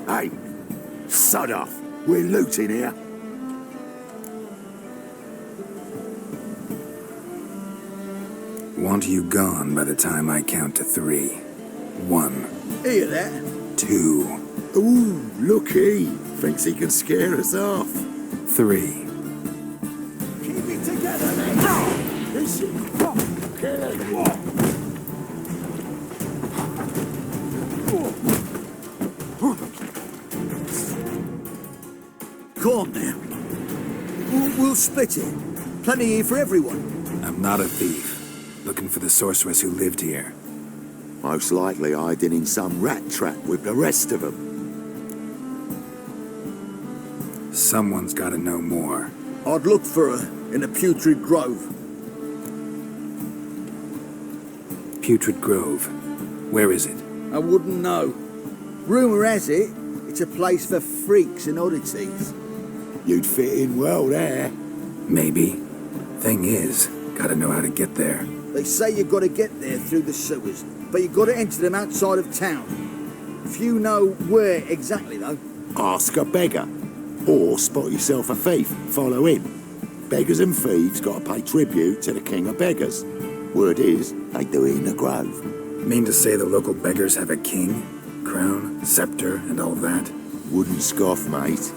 Hey, sod off. We're looting here. Want you gone by the time I count to 3. 1. Hear that? 2. Ooh, look he. Thinks he can scare us off. 3. Keep it together, then. This is Calm now. We'll split it. Plenty here for everyone. I'm not a thief. Looking for the sorceress who lived here. most likely hiding in some rat trap with the rest of them. Someone's got to know more. I'd look for her in the Putrid Grove. Putrid Grove. Where is it? I wouldn't know. Rumour has it, it's a place for freaks and oddities. You'd fit in well there. Maybe. Thing is, gotta know how to get there. They say you've got to get there through the sewers, but you've got to enter them outside of town. Few know where exactly, though. Ask a beggar. Or spot yourself a thief, follow him. Beggars and thieves got to pay tribute to the king of beggars. Word is, they do it in the grove. Mean to say the local beggars have a king? Crown, scepter, and all that? Wouldn't scoff, mate.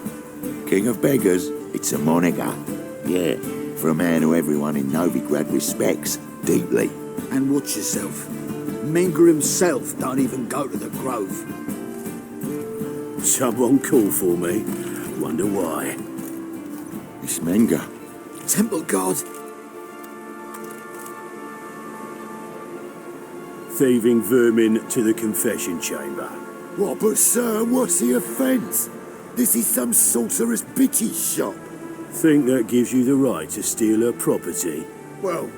King of beggars, it's a moniker. Yeah, for a man who everyone in Novigrad respects deeply. And watch yourself. Menger himself don't even go to the Grove. Someone call for me. Wonder why. It's Menger. Temple God. Thieving vermin to the confession chamber. What, but sir, what's the offence? This is some sorcerer's bitch's shop. Think that gives you the right to steal her property. Well,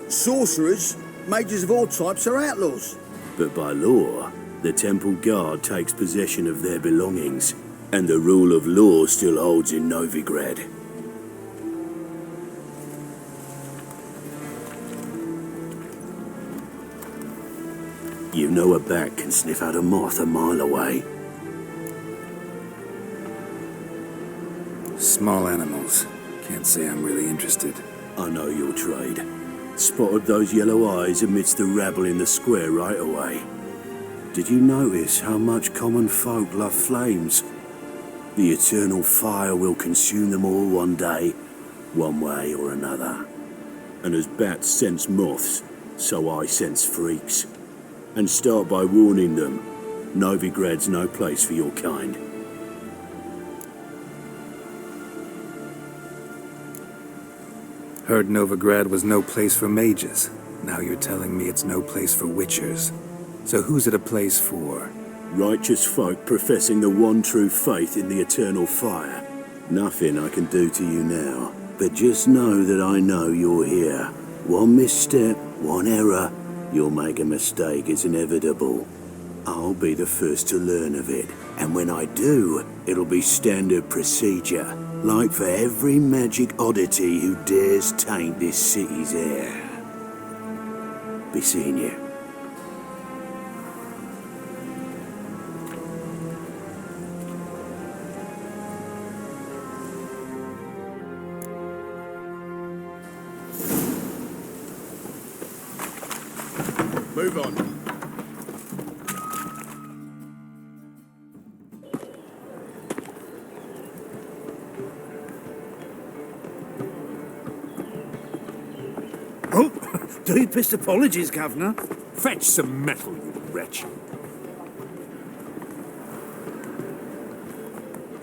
sorcerers, mages of all types are outlaws. But by law, the temple guard takes possession of their belongings, and the rule of law still holds in Novigrad. You know a bat can sniff out a moth a mile away. Small animals. Can't say I'm really interested. I know your trade. Spotted those yellow eyes amidst the rabble in the square right away. Did you notice how much common folk love flames? The eternal fire will consume them all one day, one way or another. And as bats sense moths, so I sense freaks. And start by warning them, Novigrad's no place for your kind. Heard Novigrad was no place for mages. Now you're telling me it's no place for witchers. So who's it a place for? Righteous folk professing the one true faith in the eternal fire. Nothing I can do to you now, but just know that I know you're here. One misstep, one error, you'll make a mistake, it's inevitable. I'll be the first to learn of it, and when I do, it'll be standard procedure, like for every magic oddity who dares taint this city's air. Be seeing you. Move on. Oh, deepest apologies, Governor. Fetch some metal, you wretch.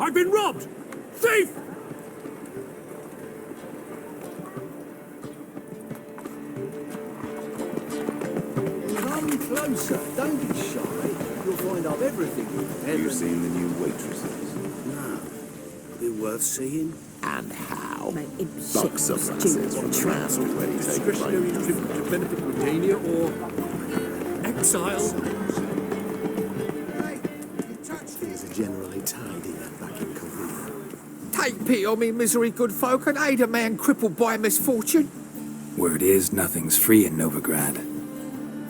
I've been robbed! Thief! Come closer, don't be shy. You'll find out everything you've ever... You seen the new waitresses? No. Be worth seeing? And how? Buck Someone says from the mass already taken Discretionary place. tribute to benefit Rodania or exile. Things are generally tidier back in Covina. Take pity on me, misery, good folk, and aid a man crippled by misfortune. Word is, nothing's free in Novigrad.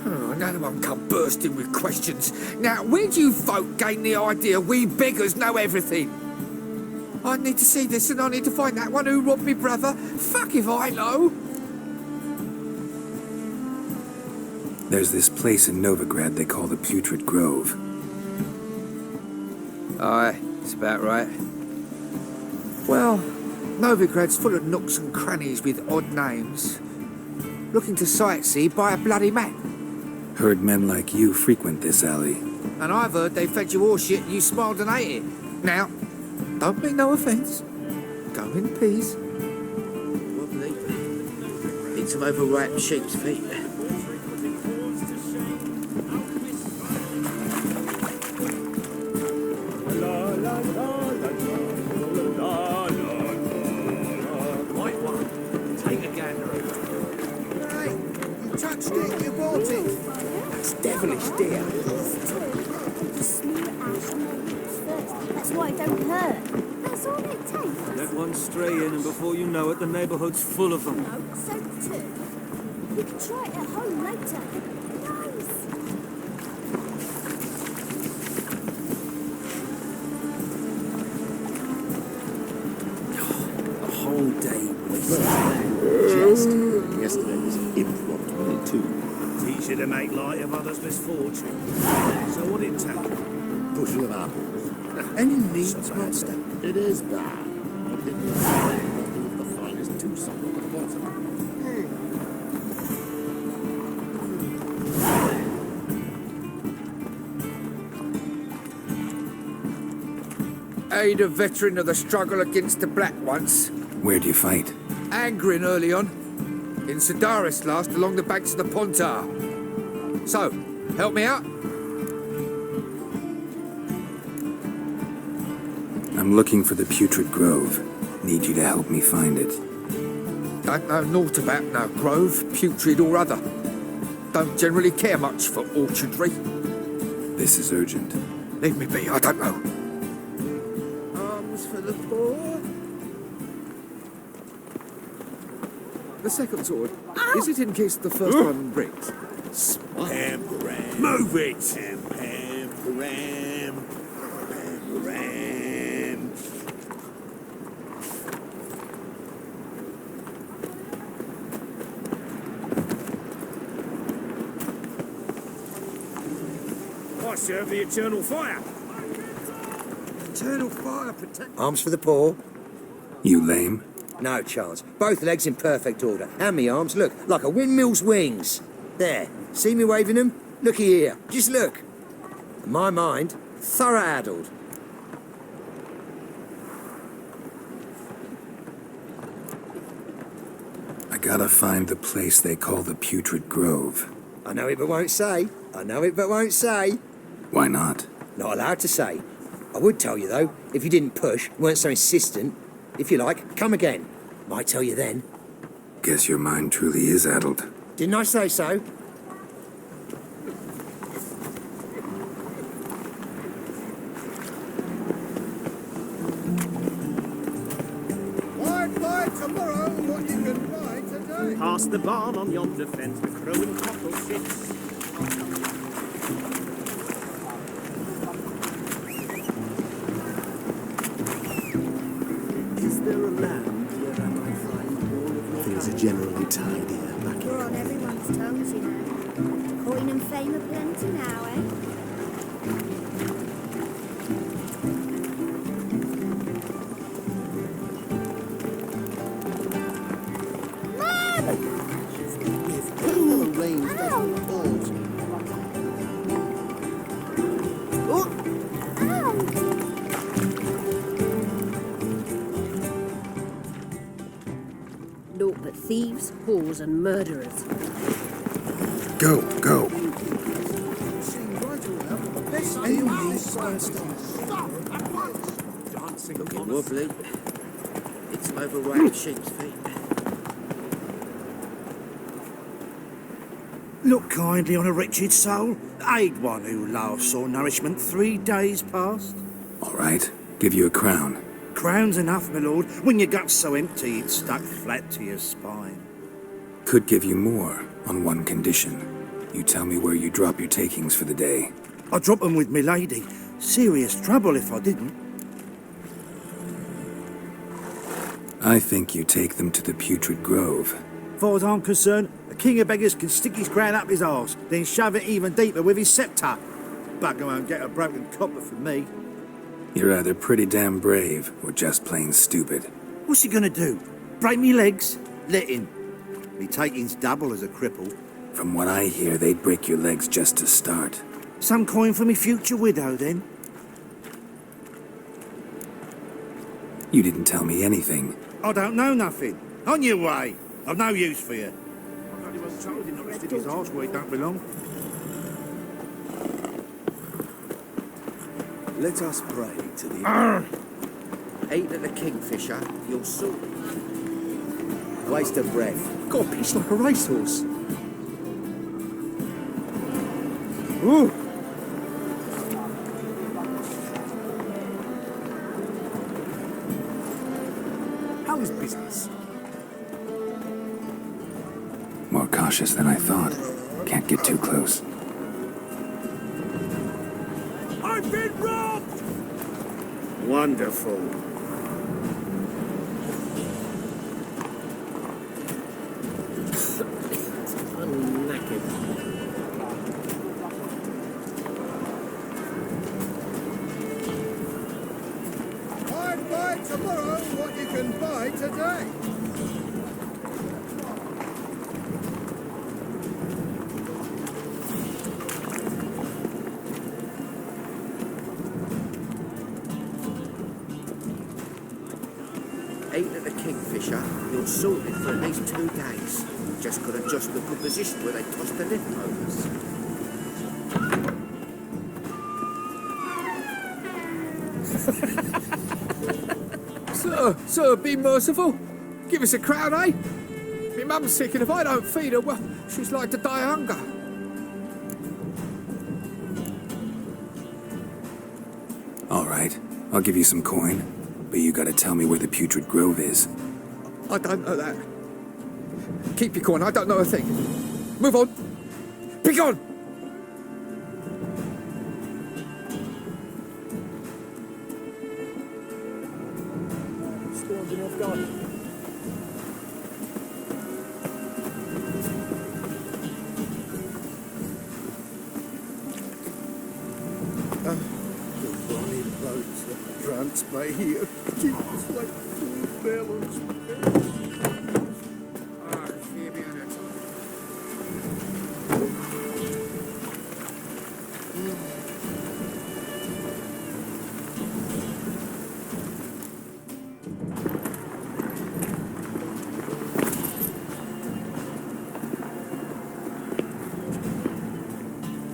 Oh, another one come bursting with questions. Now, where do you folk gain the idea we beggars know everything? I need to see this and I need to find that one who robbed me brother. Fuck if I know. There's this place in Novigrad they call the Putrid Grove. Aye, it's about right. Well, Novigrad's full of nooks and crannies with odd names. Looking to sightsee by a bloody map. Heard men like you frequent this alley. And I've heard they fed you all shit and you smiled and ate it. Now, don't mean no offence. Go in peace. Wobbly. Need some overripe sheep's feet. Devilish dear. That's why it don't hurt. That's all it takes. Let one stray in, and before you know it, the neighborhood's full of them. No, so too. You can try it at home later. Nice. A whole day wasted. Just yesterday was impromptu, wasn't it, too? Teach you to make light of others' misfortune. So what it take? Bushel of apples. Any needs, monster? It is bad. The finest two song at the bottom. Aid a veteran of the struggle against the Black once. Where'd you fight? Angrin early on. In Sedaris last, along the banks of the Pontar. So, help me out? I'm looking for the Putrid Grove. Need you to help me find it. Don't know naught about no grove, putrid or other. Don't generally care much for orchardry. This is urgent. Leave me be, I don't know. Arms for the poor. The second sword. Is it in case the first one breaks? Pam-param. Move it! Pam-param. Pam-param. I serve the eternal fire. Eternal fire protect. Arms for the poor? You lame? No chance. Both legs in perfect order. And me arms, look, like a windmill's wings. There. See me waving them? Looky here. Just look. My mind, thorough addled. I gotta find the place they call the Putrid Grove. I know it but won't say. I know it but won't say. Why not? Not allowed to say. I would tell you, though, if you didn't push, weren't so insistent. If you like, come again. Might tell you then. Guess your mind truly is addled. Didn't I say so? Tomorrow, what you can buy today. Past the barn on yonder fence, the crowing cockle sits. Is there a land where I might find all of your things are generally tidier back We're in on everyone's tongues, you know. Coin and fame are plenty now, eh? Naught but thieves, whores, and murderers. Go, go. Looking wobbly. Need some overripe sheep's feet. Look kindly on a wretched soul. Aid one who last saw nourishment 3 days past. All right. Give you a crown. Crown's enough, my lord, when your gut's so empty it's stuck flat to your spine. Could give you more on one condition. You tell me where you drop your takings for the day. I drop 'em with me lady. Serious trouble if I didn't. I think you take them to the Putrid Grove. Far as I'm concerned, the king of beggars can stick his crown up his arse, then shove it even deeper with his sceptre. Bugger won't get a broken copper from me. You're either pretty damn brave or just plain stupid. What's he gonna do? Break me legs? Let him. Me taking's double as a cripple. From what I hear, they'd break your legs just to start. Some coin for me future widow, then? You didn't tell me anything. I don't know nothing. On your way. I've no use for you. I only was told he not stick his arse where he don't belong. Let us pray to the... Eat at the Kingfisher, you'll sort. Waste of breath. Got a pitch like a racehorse. Ooh. How is business? More cautious than I thought. Can't get too close. I've been robbed! Wonderful. I'm knackered. I'd buy tomorrow what you can buy today. Eat at the Kingfisher, you're sorted for at least 2 days. Just got to adjust the good position where they toss the leftovers. Sir, be merciful. Give us a crown, eh? My mum's sick, and if I don't feed her, well, she's like to die of hunger. All right, I'll give you some coin, but you gotta tell me where the Putrid Grove is. I don't know that. Keep your coin, I don't know a thing. Move on. Be gone! Standing off guard. Bonnie boats that drunks may hear. Keep us like fool bellows.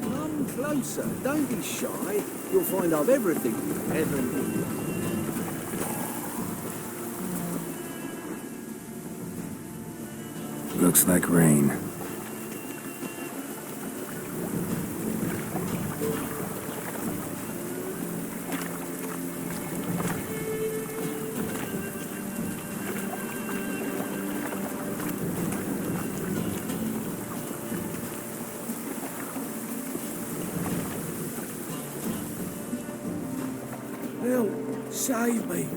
Come closer. Don't be shy. You'll find I've everything you ever need. Looks like rain. Help! Save me!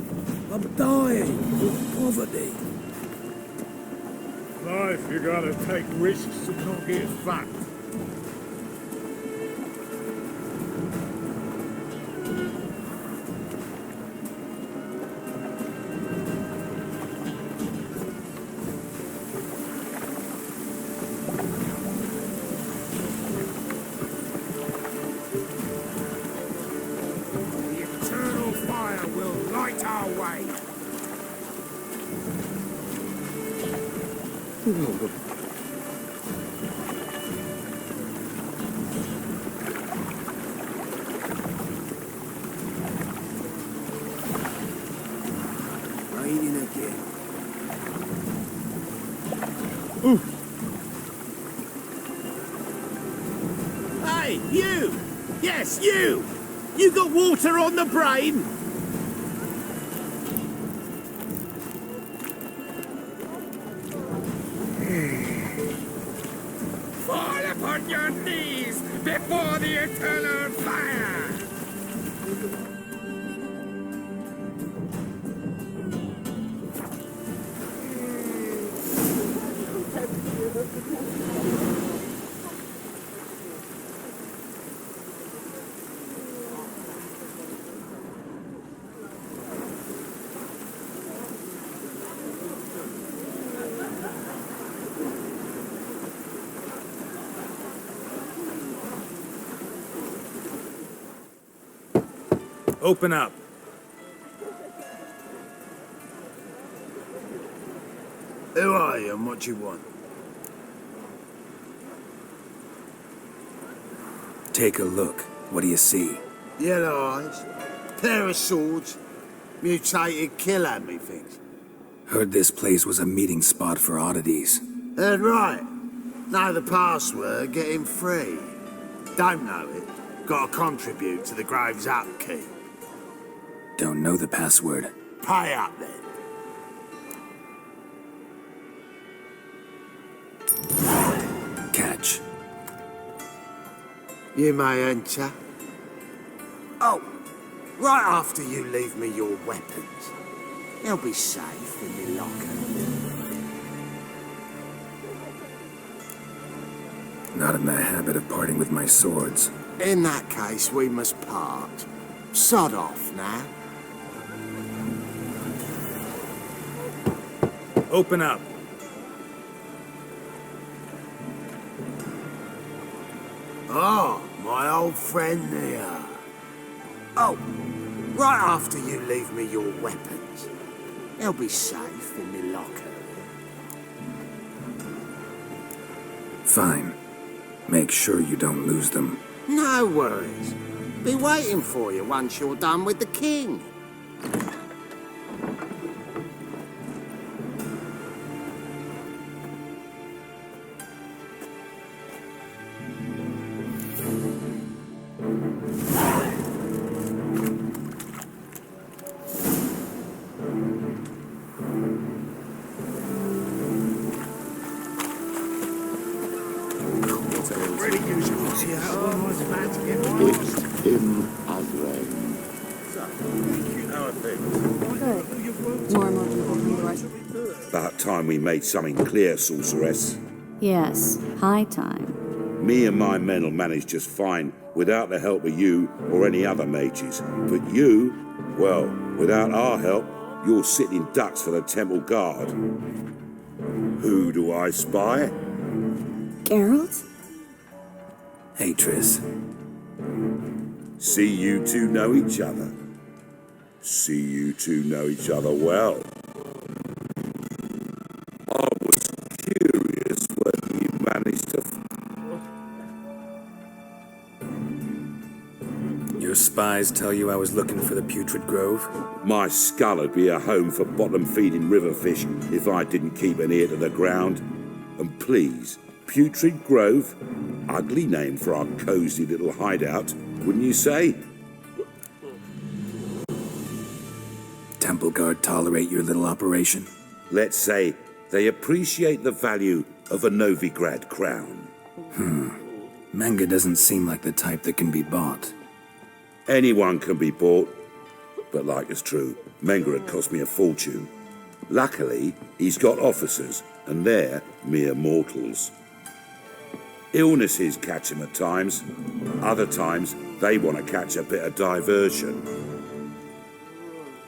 I'm dying of poverty. Life, you gotta take risks to not get fucked. The eternal fire will light our way. Raining again. Hey, you! Yes, you! You got water on the brain? Fall upon on your knees before the eternal fire! Open up. Who are you and what do you want? Take a look. What do you see? Yellow eyes, pair of swords, mutated killer, methinks. Heard this place was a meeting spot for oddities. Heard right. Know the password, get him free. Don't know it, gotta contribute to the Grave's upkeep. Don't know the password. Pay up then. Catch. You may enter. Oh, right after you leave me your weapons. They'll be safe in the locker. Not in the habit of parting with my swords. In that case, we must part. Sod off now. Open up. Oh, my old friend there. Oh, right after you leave me your weapons. They'll be safe in the locker. Fine. Make sure you don't lose them. No worries. Be waiting for you once you're done with the king. It's him again. More and more people from the West. About time we made something clear, sorceress. Yes, high time. Me and my men'll manage just fine without the help of you or any other mages. But you, well, without our help, you're sitting ducks for the temple guard. Who do I spy? Geralt? Hey, Triss. See you two know each other. See you two know each other well. I was curious whether you managed to... Your spies tell you I was looking for the Putrid Grove? My skull would be a home for bottom-feeding river fish if I didn't keep an ear to the ground. And please, Putrid Grove? Ugly name for our cosy little hideout, wouldn't you say? Temple Guard tolerate your little operation? Let's say they appreciate the value of a Novigrad crown. Menge doesn't seem like the type that can be bought. Anyone can be bought, but like it's true, Menge had cost me a fortune. Luckily, he's got officers, and they're mere mortals. Illnesses catch him at times. Other times, they want to catch a bit of diversion.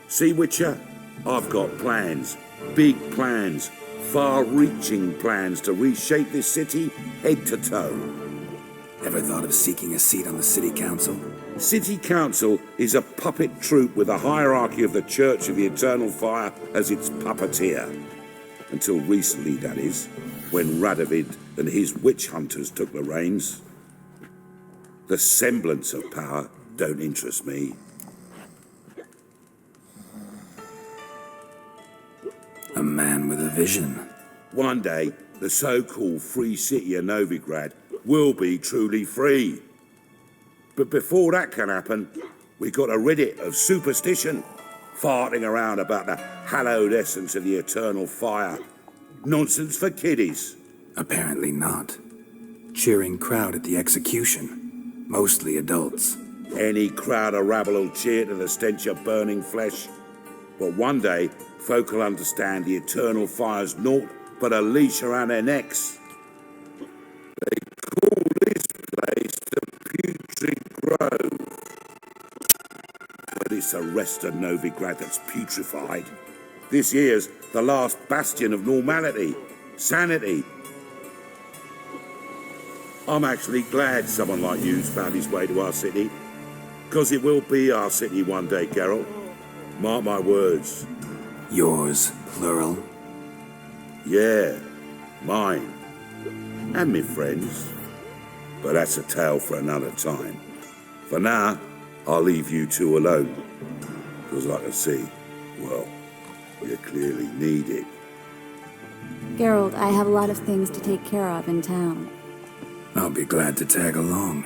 See, Witcher? I've got plans. Big plans. Far-reaching plans to reshape this city head to toe. Ever thought of seeking a seat on the City Council? City Council is a puppet troupe with a hierarchy of the Church of the Eternal Fire as its puppeteer. Until recently, that is, when Radovid and his witch hunters took the reins. The semblance of power don't interest me. A man with a vision. One day, the so-called free city of Novigrad will be truly free. But before that can happen, we got to rid it of superstition, farting around about the hallowed essence of the eternal fire. Nonsense for kiddies. Apparently not. cheering crowd at the execution. Mostly adults. Any crowd of rabble will cheer to the stench of burning flesh. But one day, folk will understand the eternal fire's naught but a leash around their necks. They call this place the Putrid Grove. But it's the rest of Novigrad that's putrefied. This year's the last bastion of normality, sanity. I'm actually glad someone like you's found his way to our city. Because it will be our city one day, Geralt. Mark my words. Yours, plural? Yeah, mine. And me friends. But that's a tale for another time. For now, I'll leave you two alone. Because I can see, well, you clearly need it. Geralt, I have a lot of things to take care of in town. I'll be glad to tag along.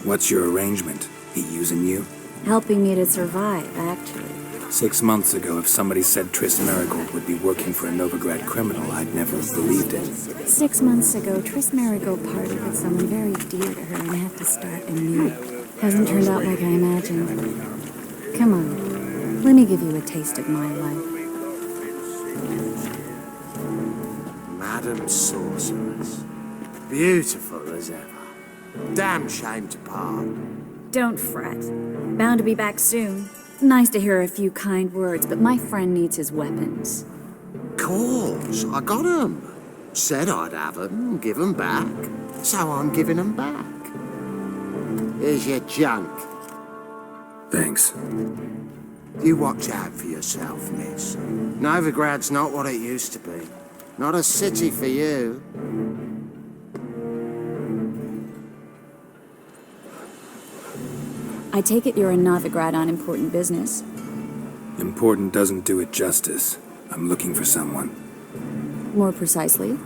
What's your arrangement? He using you? Helping me to survive, actually. 6 months ago, if somebody said Triss Merigold would be working for a Novigrad criminal, I'd never have believed it. 6 months ago, Triss Merigold parted with someone very dear to her and had to start anew. Hasn't turned out like I imagined. Come on, let me give you a taste of my life. Madam Sorceress. Beautiful as ever. Damn shame to part. Don't fret. Bound to be back soon. Nice to hear a few kind words, but my friend needs his weapons. Course, I got 'em. Said I'd have 'em and give 'em back. So I'm giving 'em back. Here's your junk. Thanks. You watch out for yourself, miss. Novigrad's not what it used to be. Not a city for you. I take it you're in Novigrad on important business. Important doesn't do it justice. I'm looking for someone. More precisely?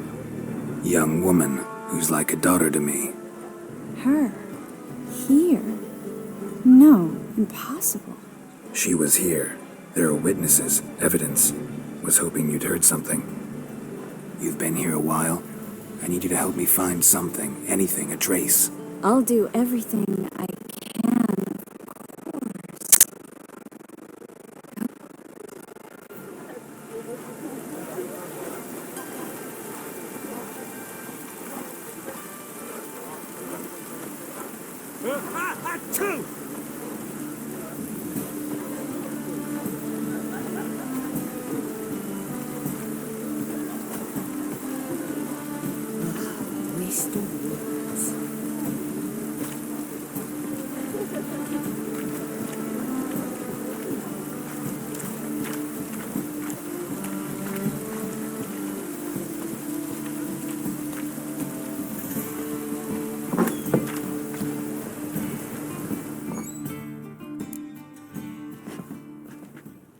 Young woman who's like a daughter to me. Her? Here? No, impossible. She was here. There are witnesses, evidence. Was hoping you'd heard something. You've been here a while. I need you to help me find something, anything, a trace. I'll do everything I can.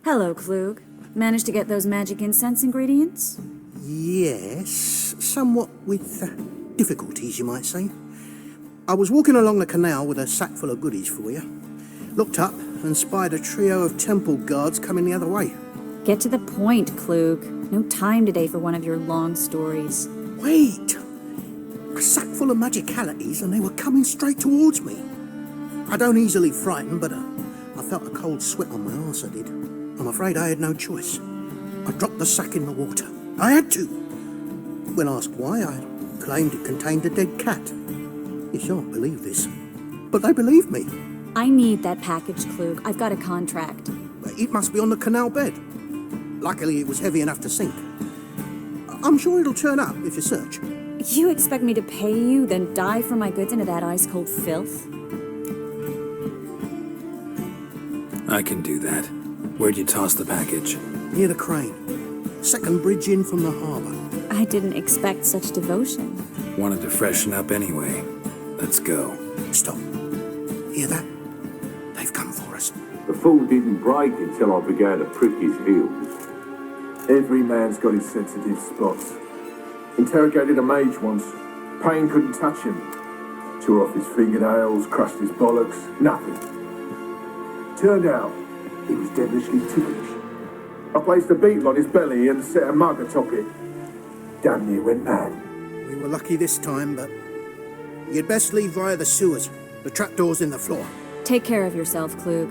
Hello, Klug. Managed to get those magic incense ingredients? Yes, somewhat with difficulties, you might say. I was walking along the canal with a sack full of goodies for you. Looked up and spied a trio of temple guards coming the other way. Get to the point, Klug. No time today for one of your long stories. Wait! A sack full of magicalities and they were coming straight towards me. I don't easily frighten, but I felt a cold sweat on my arse, I did. I'm afraid I had no choice. I dropped the sack in the water. I had to. When asked why, I claimed it contained a dead cat. You shan't believe this, but they believed me. I need that package, Klug. I've got a contract. It must be on the canal bed. Luckily, it was heavy enough to sink. I'm sure it'll turn up if you search. You expect me to pay you, then dive for my goods into that ice-cold filth? I can do that. Where'd you toss the package? Near the crane. Second bridge in from the harbour. I didn't expect such devotion. Wanted to freshen up anyway. Let's go. Stop. Hear that? They've come for us. The fall didn't break until I began to prick his heels. Every man's got his sensitive spots. Interrogated a mage once. Pain couldn't touch him. Tore off his fingernails, crushed his bollocks, nothing. Turned out, he was devilishly ticklish. I placed a beetle on his belly and set a mug atop it. Damn near went mad. We were lucky this time, but you'd best leave via the sewers. The trapdoor's in the floor. Take care of yourself, Klug.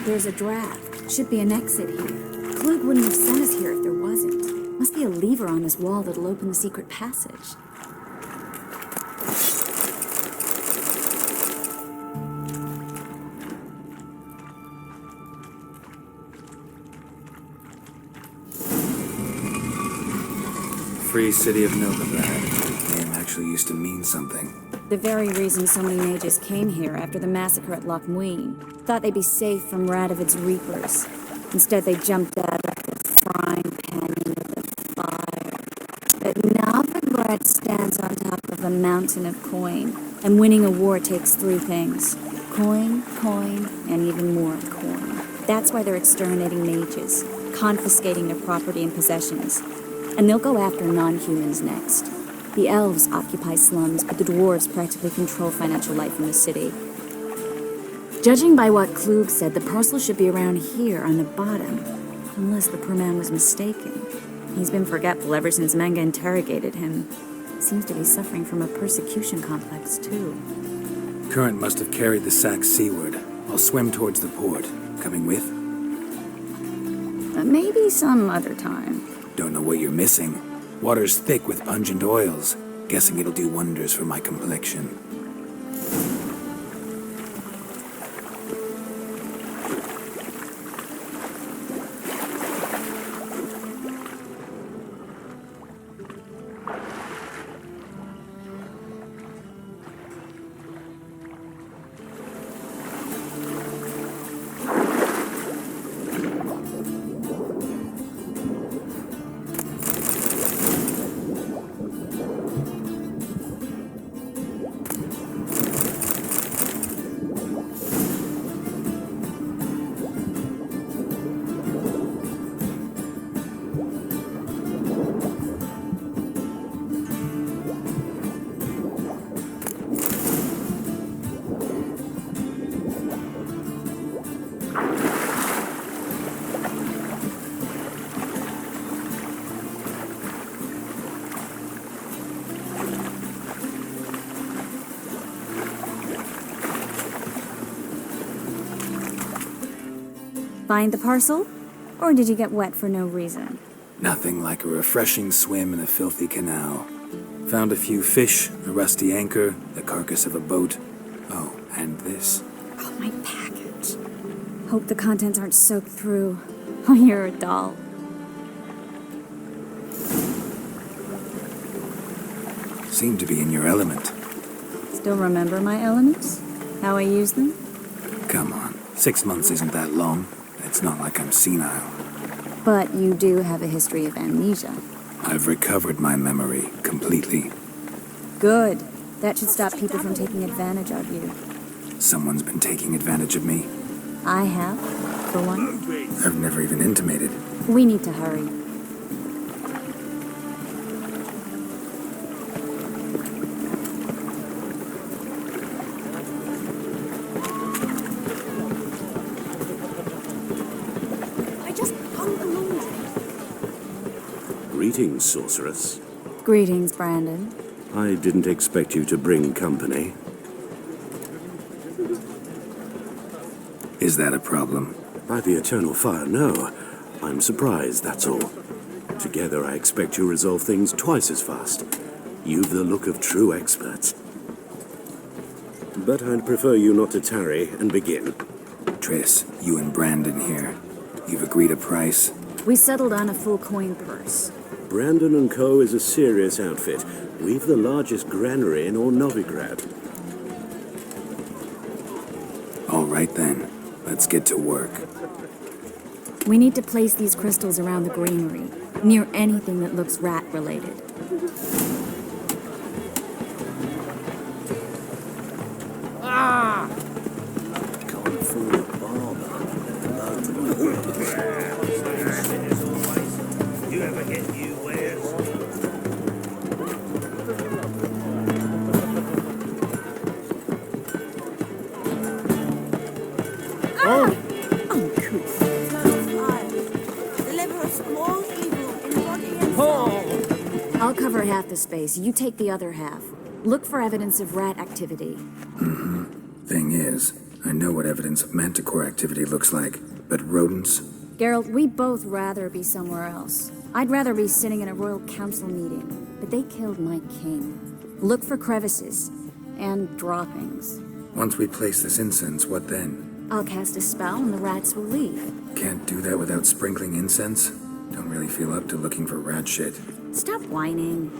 There's a draft. Should be an exit here. Klug wouldn't have sent us here if there wasn't. Must be a lever on this wall that'll open the secret passage. Free City of Novigrad. Name actually used to mean something. The very reason so many mages came here after the massacre at Loch Muin. Thought they'd be safe from Radovid's reapers. Instead, they jumped out of the frying pan into the fire. But Novigrad stands on top of a mountain of coin. And winning a war takes three things. Coin, coin, and even more coin. That's why they're exterminating mages, confiscating their property and possessions. And they'll go after non-humans next. The elves occupy slums, but the dwarves practically control financial life in the city. Judging by what Klug said, the parcel should be around here on the bottom. Unless the poor man was mistaken. He's been forgetful ever since Menge interrogated him. Seems to be suffering from a persecution complex, too. Current must have carried the sack seaward. I'll swim towards the port. Coming with? Maybe some other time. Don't know what you're missing. Water's thick with pungent oils. Guessing it'll do wonders for my complexion. Find the parcel? Or did you get wet for no reason? Nothing like a refreshing swim in a filthy canal. Found a few fish, a rusty anchor, the carcass of a boat. Oh, and this. Oh, my package. Hope the contents aren't soaked through. Oh, you're a doll. Seem to be in your element. Still remember my elements? How I use them? Come on, 6 months isn't that long. It's not like I'm senile. But you do have a history of amnesia. I've recovered my memory completely. Good. That should stop people from taking advantage of you. Someone's been taking advantage of me. I have, for one. I've never even intimated. We need to hurry. Greetings, sorceress. Greetings, Brandon. I didn't expect you to bring company. Is that a problem? By the eternal fire, no. I'm surprised, that's all. Together, I expect you resolve things twice as fast. You've the look of true experts. But I'd prefer you not to tarry and begin. Triss, you and Brandon here. You've agreed a price? We settled on a full coin purse. Brandon and Co. is a serious outfit. We've the largest granary in all Novigrad. All right then, let's get to work. We need to place these crystals around the granary, near anything that looks rat-related. Ah! Can't afford a barber. You ever get new wares? Ah! I'll cover half the space, you take the other half. Look for evidence of rat activity. Thing is, I know what evidence of manticore activity looks like, but rodents? Geralt, we both rather be somewhere else. I'd rather be sitting in a royal council meeting, but they killed my king. Look for crevices and droppings. Once we place this incense, what then? I'll cast a spell and the rats will leave. Can't do that without sprinkling incense? Don't really feel up to looking for rat shit. Stop whining.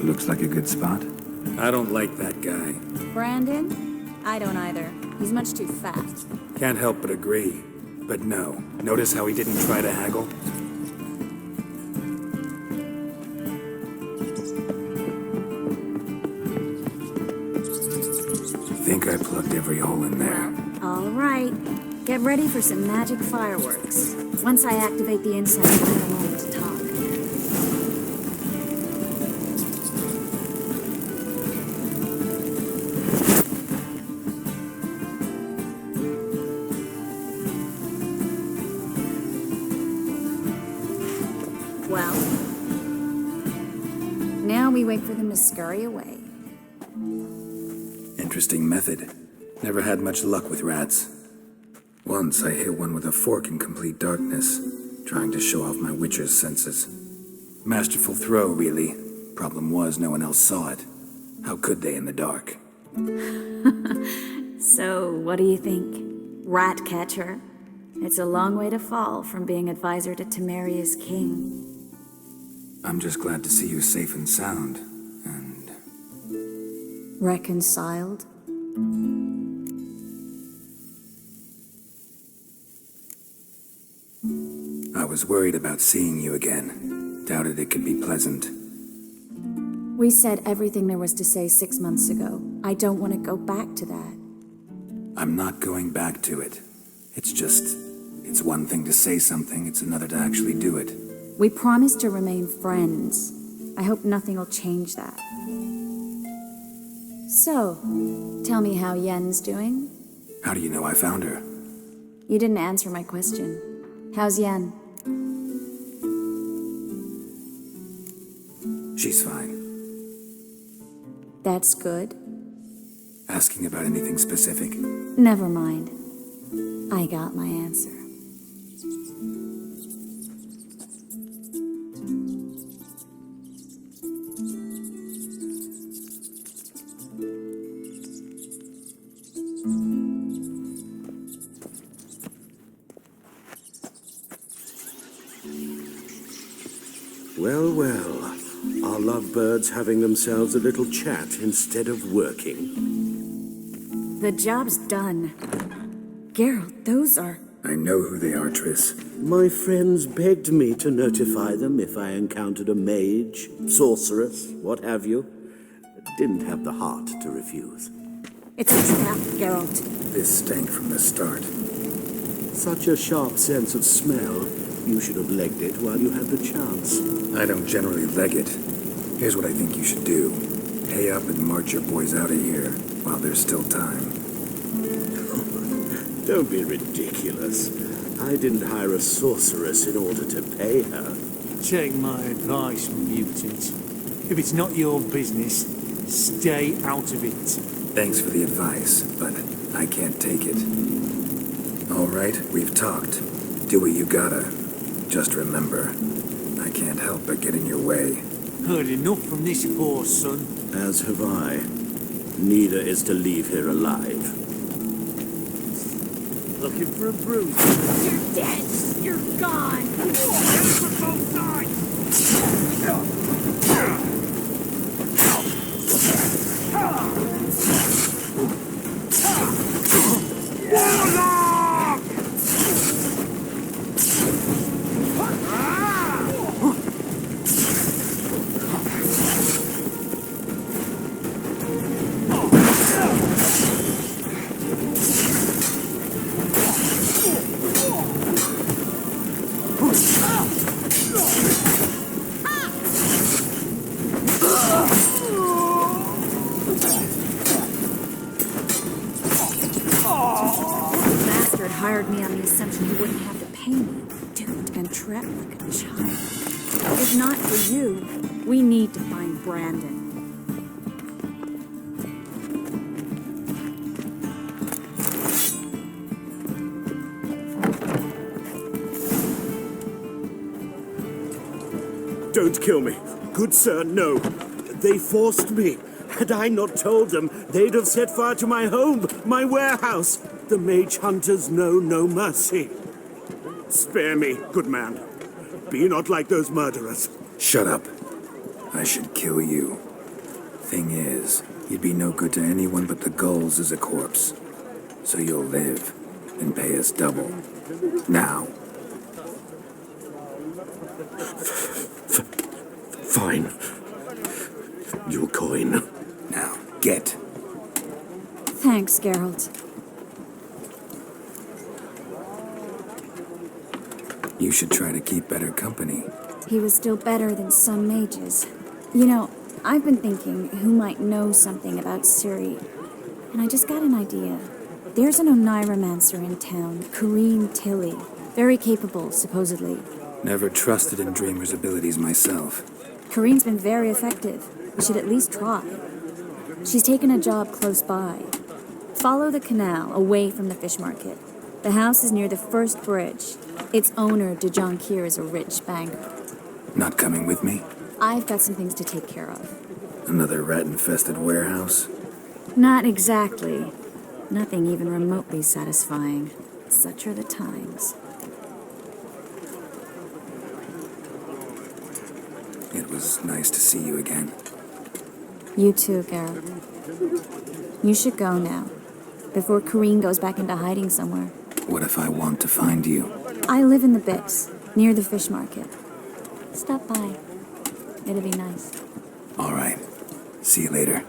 Looks like a good spot. I don't like that guy. Brandon? I don't either. He's much too fat. Can't help but agree. But no. Notice how he didn't try to haggle? Think I plugged every hole in there. All right. Get ready for some magic fireworks. Once I activate the incense, we'll have a moment to talk. Well, now we wait for them to scurry away. Interesting method. Never had much luck with rats. Once I hit one with a fork in complete darkness, trying to show off my witcher's senses. Masterful throw, really. Problem was, no one else saw it. How could they in the dark? So, what do you think? Rat catcher? It's a long way to fall from being advisor to Temeria's king. I'm just glad to see you safe and sound. Reconciled? I was worried about seeing you again. Doubted it could be pleasant. We said everything there was to say 6 months ago. I don't want to go back to that. I'm not going back to it. It's one thing to say something, it's another to actually do it. We promised to remain friends. I hope nothing will change that. So, tell me how Yen's doing? How do you know I found her? You didn't answer my question. How's Yen? She's fine. That's good. Asking about anything specific? Never mind. I got my answer. Well, well. Our lovebirds having themselves a little chat instead of working. The job's done. Geralt, those are... I know who they are, Triss. My friends begged me to notify them if I encountered a mage, sorceress, what have you. Didn't have the heart to refuse. It's a trap, Geralt. This stank from the start. Such a sharp sense of smell. You should have legged it while you had the chance. I don't generally leg it. Here's what I think you should do. Pay up and march your boys out of here while there's still time. Don't be ridiculous. I didn't hire a sorceress in order to pay her. Take my advice, mutant. If it's not your business, stay out of it. Thanks for the advice, but I can't take it. All right, we've talked. Do what you gotta. Just remember, I can't help but get in your way. Heard enough from this horse, son. As have I. Neither is to leave here alive. Looking for a bruise? You're dead. You're gone. From both sides! Hired me on the assumption he wouldn't have to pay me, duped and trapped like a child. If not for you, we need to find Brandon. Don't kill me. Good sir, no. They forced me. Had I not told them, they'd have set fire to my home, my warehouse. The mage hunters know no mercy. Spare me, good man. Be not like those murderers. Shut up. I should kill you. Thing is, you'd be no good to anyone but the gulls as a corpse. So you'll live and pay us double. Now. Fine. Your coin. Now, get. Thanks, Geralt. You should try to keep better company. He was still better than some mages. You know, I've been thinking who might know something about Ciri, and I just got an idea. There's an Oneiromancer in town, Corrine Tilly. Very capable, supposedly. Never trusted in Dreamer's abilities myself. Corrine's been very effective. We should at least try. She's taken a job close by. Follow the canal away from the fish market. The house is near the first bridge. Its owner, Dejon Kier, is a rich banker. Not coming with me? I've got some things to take care of. Another rat-infested warehouse? Not exactly. Nothing even remotely satisfying. Such are the times. It was nice to see you again. You too, Geralt. You should go now, before Corrine goes back into hiding somewhere. What if I want to find you? I live in the Bix, near the fish market. Stop by. It'll be nice. All right. See you later.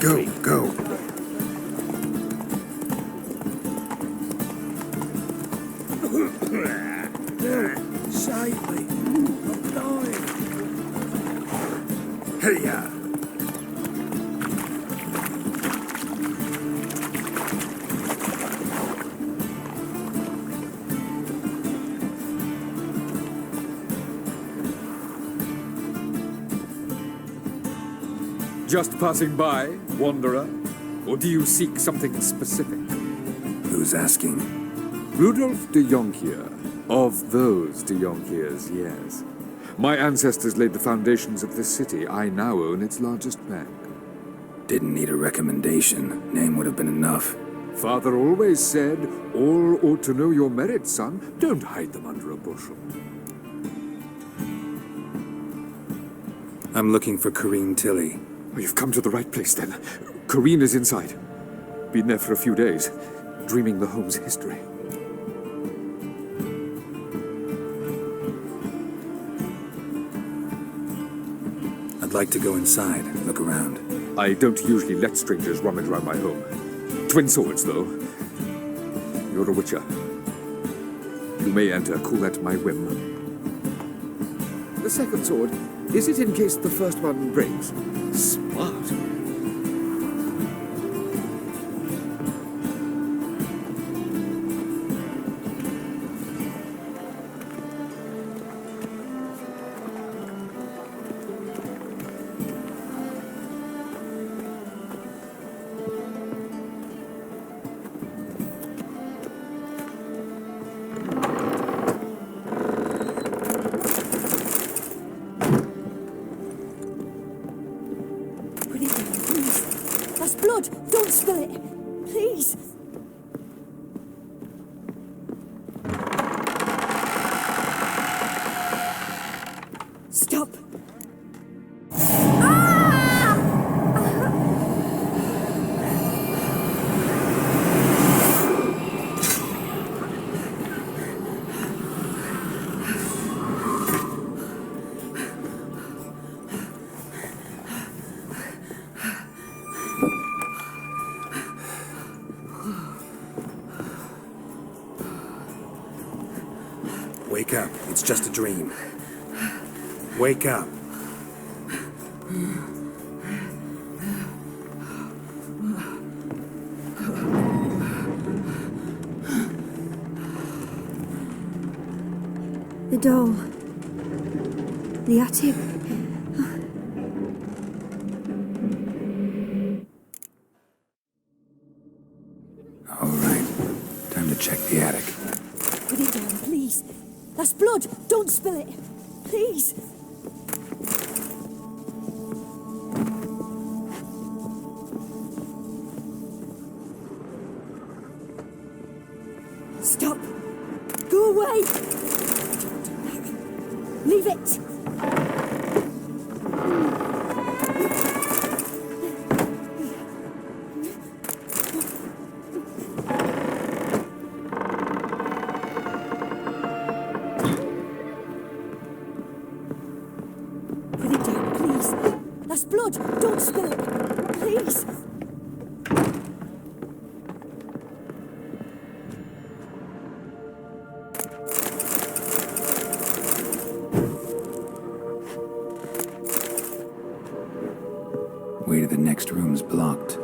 Go, go. Save me. I'm dying. Hey-ya. Just passing by, wanderer? Or do you seek something specific? Who's asking? Rudolf de Jonkier. Of those de Jonkiers, yes. My ancestors laid the foundations of this city. I now own its largest bank. Didn't need a recommendation. Name would have been enough. Father always said, all ought to know your merits, son. Don't hide them under a bushel. I'm looking for Corrine Tilly. Oh, you've come to the right place, then. Corrine is inside. Been there for a few days, dreaming the home's history. I'd like to go inside, look around. I don't usually let strangers rummage around my home. Twin swords, though. You're a witcher. You may enter, call at my whim. The second sword, is it in case the first one breaks? Smart. Blood! Don't spill it! Please! Stop! Wake up. It's just a dream. Wake up. The doll. The attic. All right. Time to check the attic. Put it down, please. That's blood. Don't spill it. Please. Stop. Go away. Leave it. Put it down, please. That's blood. Don't spill it. Please. Way to the next room's blocked.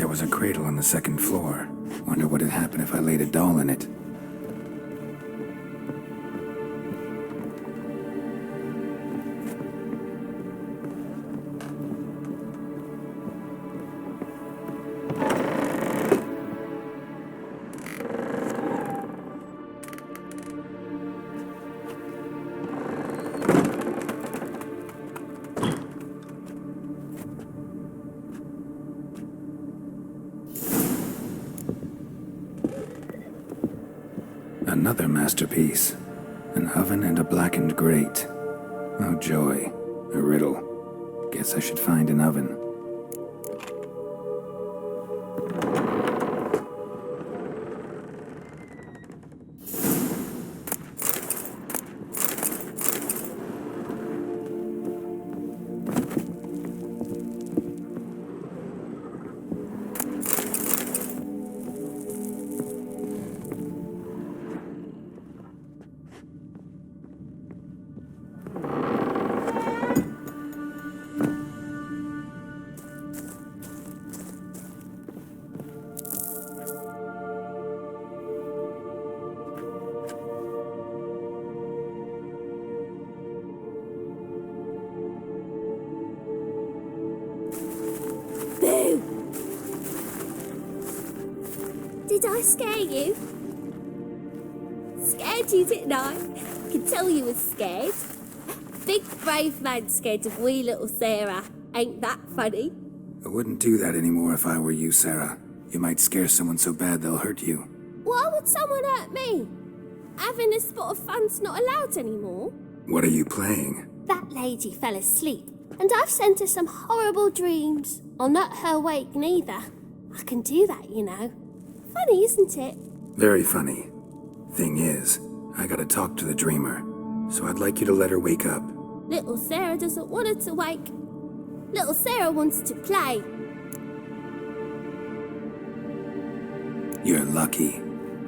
there was a cradle on the second floor. Wonder what'd happen if I laid a doll in it. Another masterpiece. An oven and a blackened grate. Oh joy. A riddle. Guess I should find an oven. Did I scare you? Scared you, didn't I? I can tell you was scared. Big brave man scared of wee little Sarah. Ain't that funny? I wouldn't do that anymore if I were you, Sarah. You might scare someone so bad they'll hurt you. Why would someone hurt me? Having a spot of fun's not allowed anymore. What are you playing? That lady fell asleep, and I've sent her some horrible dreams. I'll not her wake neither. I can do that, you know. Funny, isn't it? Very funny. Thing is, I gotta talk to the dreamer, so I'd like you to let her wake up. Little Sarah doesn't want her to wake. Little Sarah wants to play. You're lucky.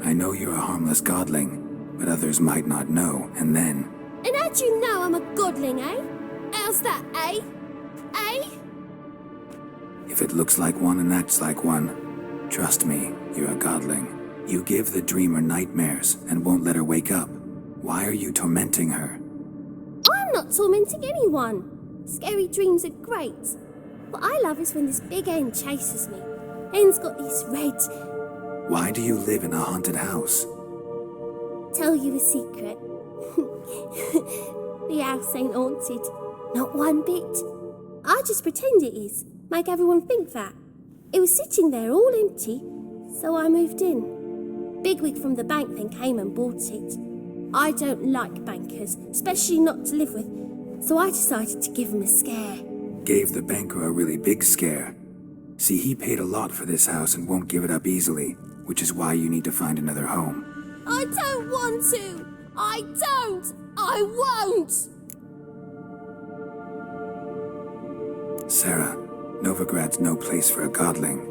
I know you're a harmless godling, but others might not know, and then... And how'd you know I'm a godling, eh? How's that, eh? Eh? If it looks like one and acts like one, trust me, you're a godling. You give the dreamer nightmares and won't let her wake up. Why are you tormenting her? I'm not tormenting anyone. Scary dreams are great. What I love is when this big hen chases me. Hen's got these red... Why do you live in a haunted house? Tell you a secret. The house ain't haunted. Not one bit. I just pretend it is. Make everyone think that. It was sitting there all empty, so I moved in. Bigwig from the bank then came and bought it. I don't like bankers, especially not to live with, so I decided to give him a scare. Gave the banker a really big scare. See, he paid a lot for this house and won't give it up easily, which is why you need to find another home. I don't want to! I don't! I won't! Sarah, Novigrad's no place for a godling.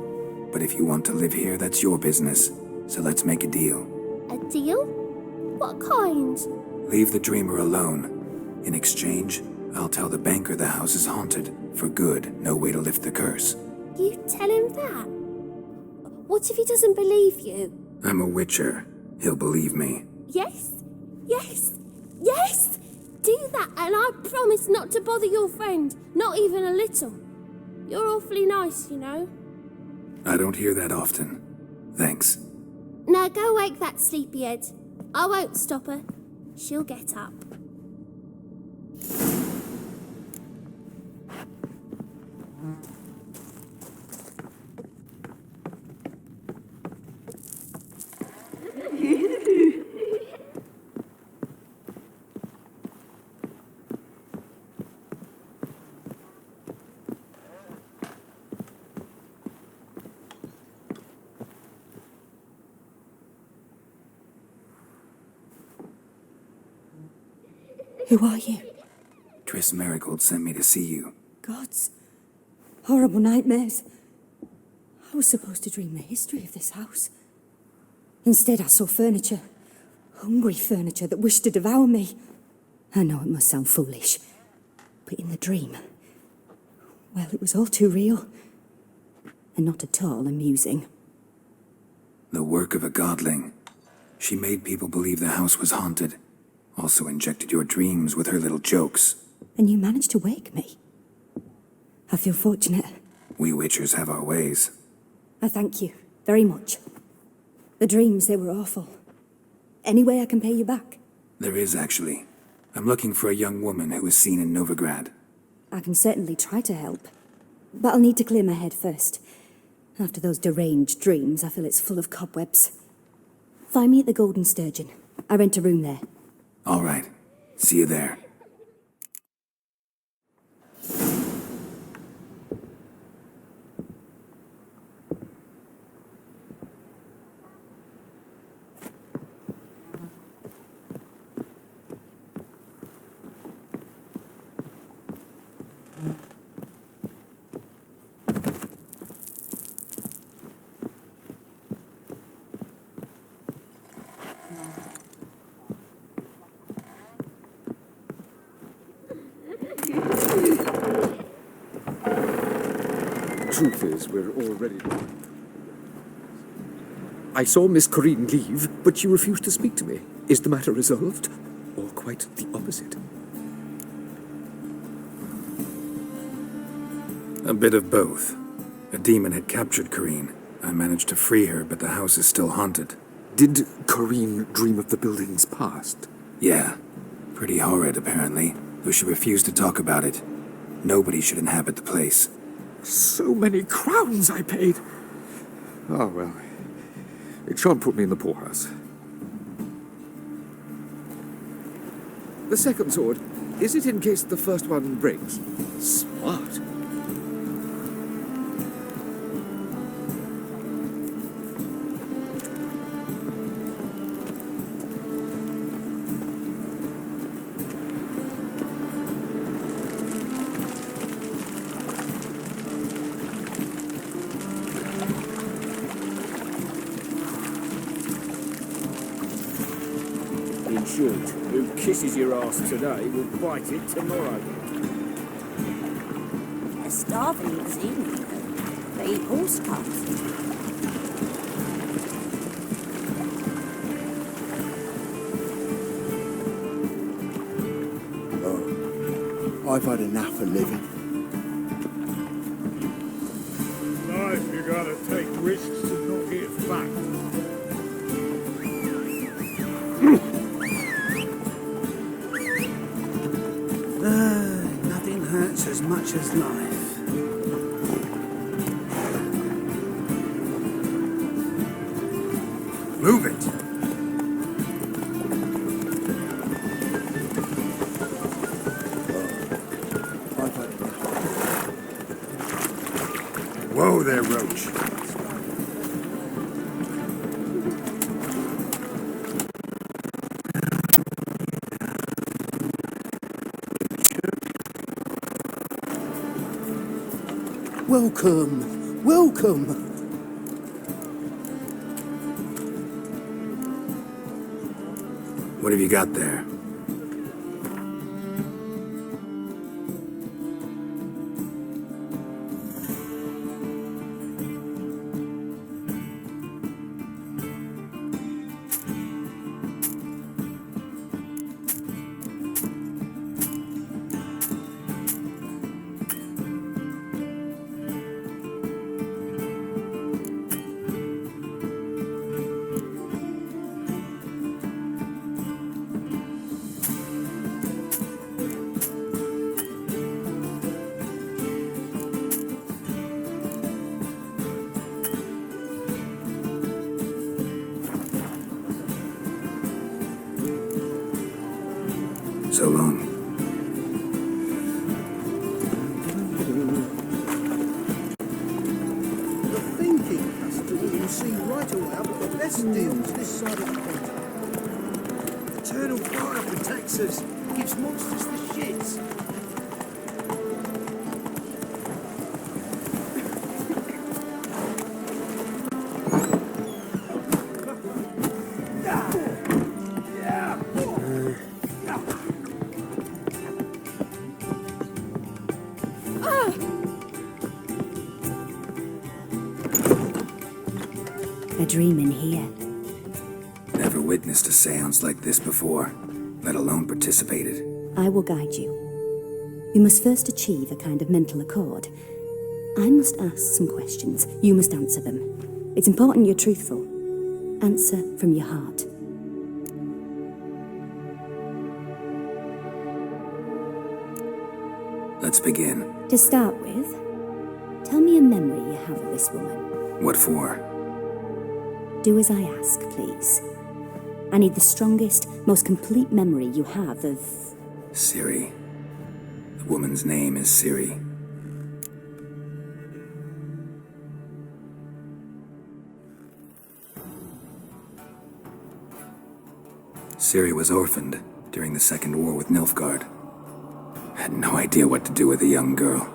But if you want to live here, that's your business. So let's make a deal. A deal? What kind? Leave the dreamer alone. In exchange, I'll tell the banker the house is haunted. For good, no way to lift the curse. You tell him that? What if he doesn't believe you? I'm a witcher. He'll believe me. Yes? Yes? Yes! Do that and I promise not to bother your friend. Not even a little. You're awfully nice, you know. I don't hear that often. Thanks. Now go wake that sleepyhead. I won't stop her. She'll get up. Who are you? Triss Merigold sent me to see you. Gods. Horrible nightmares. I was supposed to dream the history of this house. Instead, I saw furniture. Hungry furniture that wished to devour me. I know it must sound foolish, but in the dream, well, it was all too real. and not at all amusing. The work of a godling. She made people believe the house was haunted. Also injected your dreams with her little jokes. And you managed to wake me. I feel fortunate. We witchers have our ways. I thank you very much. The dreams, they were awful. Any way I can pay you back? There is, actually. I'm looking for a young woman who was seen in Novigrad. I can certainly try to help. But I'll need to clear my head first. After those deranged dreams, I feel it's full of cobwebs. Find me at the Golden Sturgeon. I rent a room there. All right. See you there. Truth is, we're already... I saw Miss Corinne leave, but she refused to speak to me. Is the matter resolved? Or quite the opposite? A bit of both. A demon had captured Corinne. I managed to free her, but the house is still haunted. Did Corinne dream of the building's past? Yeah. Pretty horrid, apparently, though she refused to talk about it. Nobody should inhabit the place. So many crowns I paid. Oh, well. It shan't put me in the poorhouse. The second sword, is it in case the first one breaks? Smart. In short, who kisses your ass today will bite it tomorrow. They're starving this evening. They eat horse cubs. I've had enough of living. Life, you gotta take risks to not get fucked. Nothing hurts as much as life. Move it! Whoa there, Roach. Welcome, welcome. What have you got there? So long. The thinking customer will see right away I've got the best deals this side of the pond. Eternal fire protects us, gives monsters the shits. dreaming here. Never witnessed a seance like this before, let alone participated. I will guide you. We must first achieve a kind of mental accord. I must ask some questions. You must answer them. It's important you're truthful. Answer from your heart. Let's begin. To start with, tell me a memory you have of this woman. What for? Do as I ask, please. I need the strongest, most complete memory you have of... Ciri. The woman's name is Ciri. Ciri was orphaned during the Second War with Nilfgaard. Had no idea what to do with a young girl,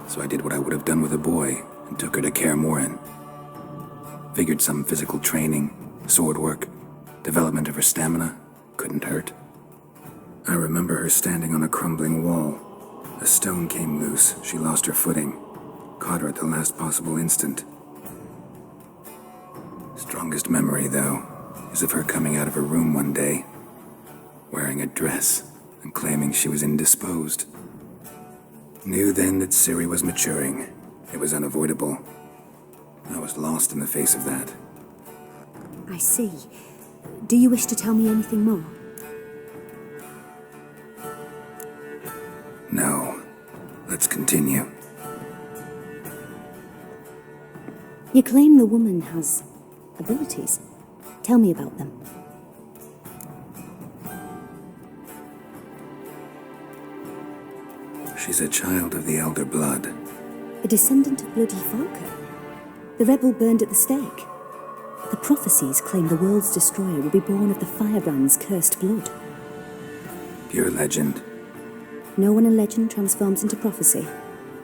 so I did what I would have done with a boy and took her to Kaer Morhen. Figured some physical training, sword work, development of her stamina couldn't hurt. I remember her standing on a crumbling wall. A stone came loose, she lost her footing, caught her at the last possible instant. Strongest memory, though, is of her coming out of her room one day, wearing a dress and claiming she was indisposed. Knew then that Ciri was maturing. It was unavoidable. I was lost in the face of that. I see. Do you wish to tell me anything more? No. Let's continue. You claim the woman has abilities. Tell me about them. She's a child of the Elder Blood. A descendant of bloody Falka. The rebel burned at the stake. The prophecies claim the world's destroyer will be born of the firebrand's cursed blood. Pure legend. Know when a legend transforms into prophecy?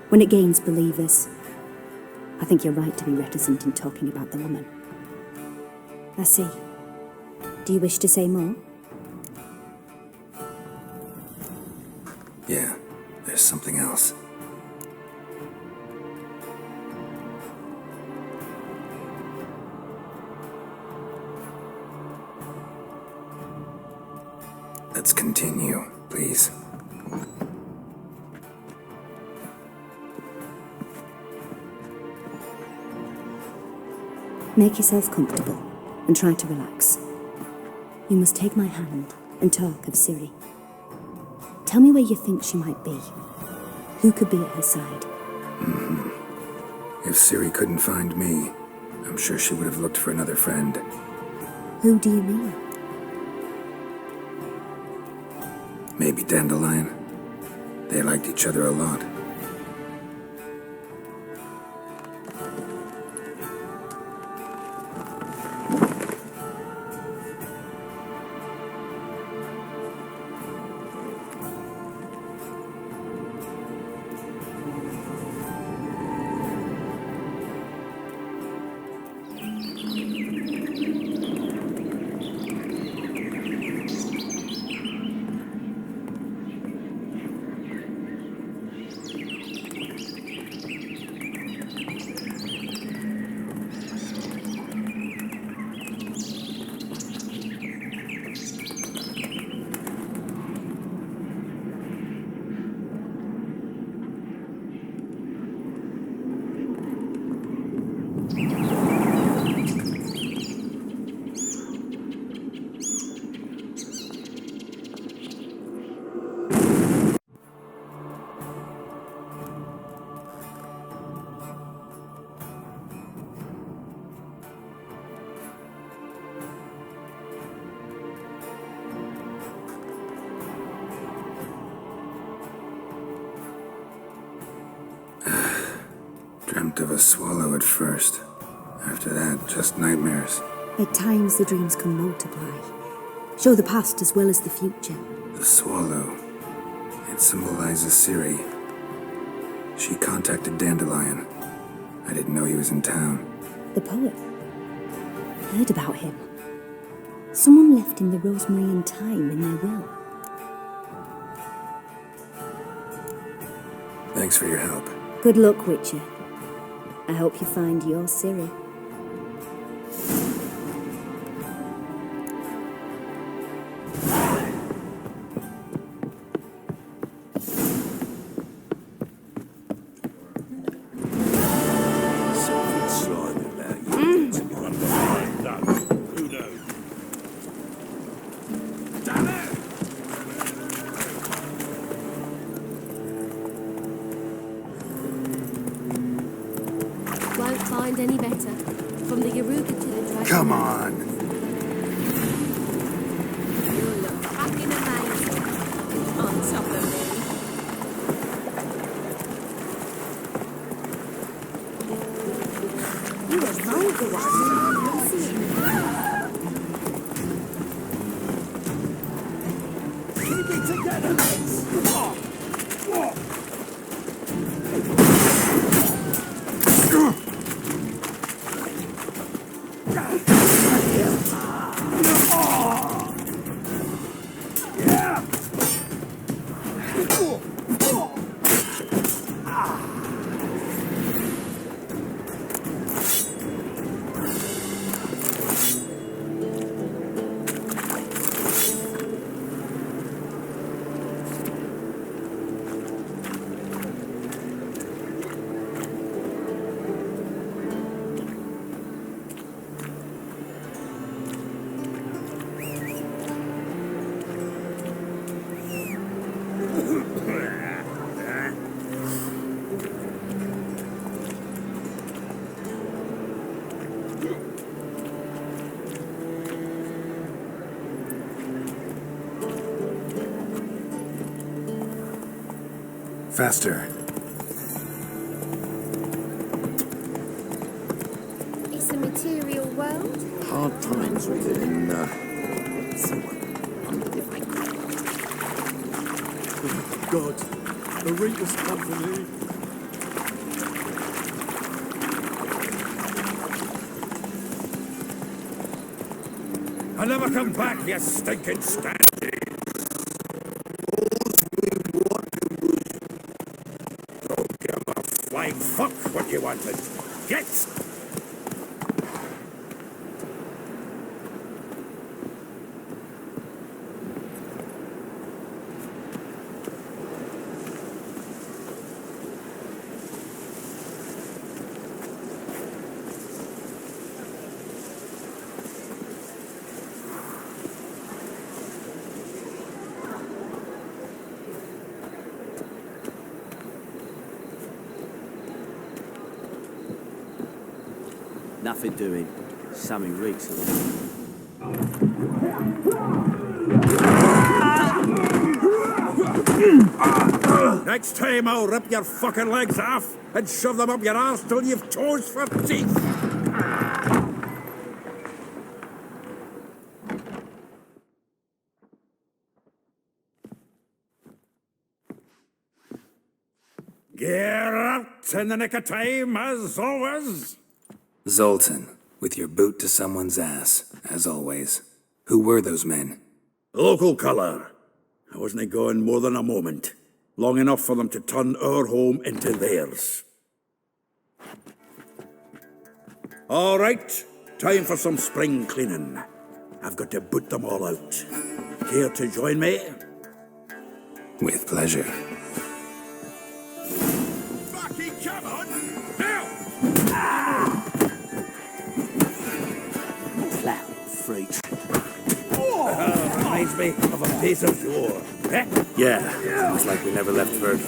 When it gains believers. I think you're right to be reticent in talking about the woman. I see. Do you wish to say more? Yeah, there's something else. Let's continue, please. Make yourself comfortable and try to relax. You must take my hand and talk of Ciri. Tell me where you think she might be. Who could be at her side? If Ciri couldn't find me, I'm sure she would have looked for another friend. Who do you mean? Maybe Dandelion. They liked each other a lot. Dreamt of a swallow at first. After that, just nightmares. At times the dreams can multiply. Show the past as well as the future. The swallow. It symbolizes Ciri. She contacted Dandelion. I didn't know he was in town. The poet. Heard about him. Someone left him the rosemary and thyme in their will. Thanks for your help. Good luck, Witcher. I hope you find your Ciri. find any better. From the Yaruga to the Dragon. Come on. You look fucking amazing. On top of me. You were right the Keep it together, mates! Faster. It's a material world. Hard times with it in, God, the Reapers come for me. I'll never come back, you stinking stanty. Don't give a flying fuck what you wanted. Get! Nothing doing. Something reeks of it. Next time I'll rip your fucking legs off and shove them up your arse till you've toes for teeth. Get out in the nick of time, as always. Zoltan, with your boot to someone's ass, as always. Who were those men? Local colour. I wasn't gone more than a moment. Long enough for them to turn our home into theirs. All right, time for some spring cleaning. I've got to boot them all out. Care to join me? With pleasure. Fucking come on! Now! Plough, freak. Reminds me of a piece of war. Eh? Yeah, looks like we never left Berg.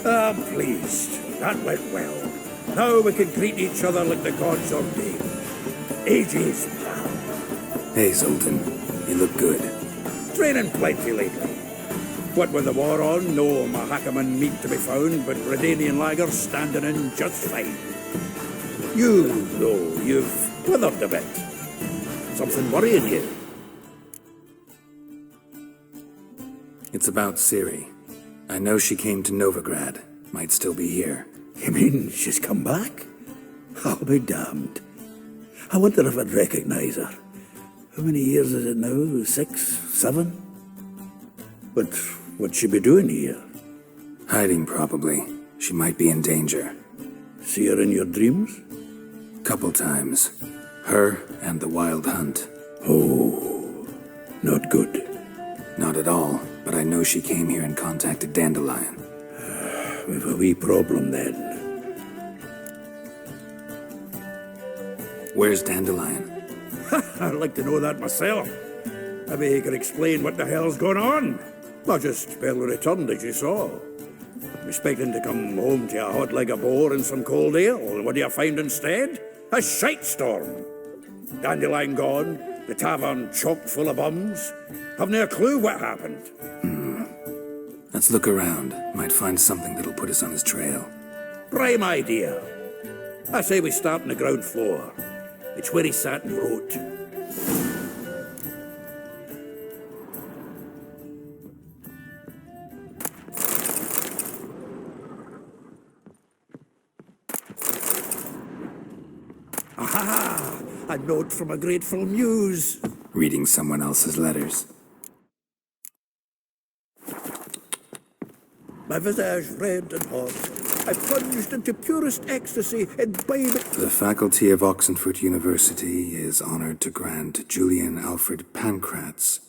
I'm pleased. That went well. Now we can greet each other like the gods ordained. Ages, pal. Hey, Zoltan. You look good. Training plenty lately. What with the war on, no Mahakaman meat to be found, but Redanian lager standing in just fine. You, though, you've withered a bit. Something worrying you? It's about Ciri. I know she came to Novigrad. Might still be here. You mean she's come back? I'll be damned. I wonder if I'd recognise her. How many years is it now? 6, 7? But what'd she be doing here? Hiding, probably. She might be in danger. See her in your dreams? Couple times. Her and the Wild Hunt. Oh, not good. Not at all, but I know she came here and contacted Dandelion. We've a wee problem then. Where's Dandelion? I'd like to know that myself. Maybe he could explain what the hell's going on. Or just bail returned as you saw. Expecting to come home to a hot like a boar and some cold ale, and what do you find instead? A shite storm. Dandelion gone, the tavern chock full of bums. Haven't a clue what happened. Let's look around. Might find something that'll put us on his trail. Prime idea. I say we start on the ground floor. It's where he sat and wrote. Aha! A note from a grateful muse. Reading someone else's letters. My visage red and hot. I plunged into purest ecstasy, imbibing. The faculty of Oxenford University is honored to grant Julian Alfred Pancratz,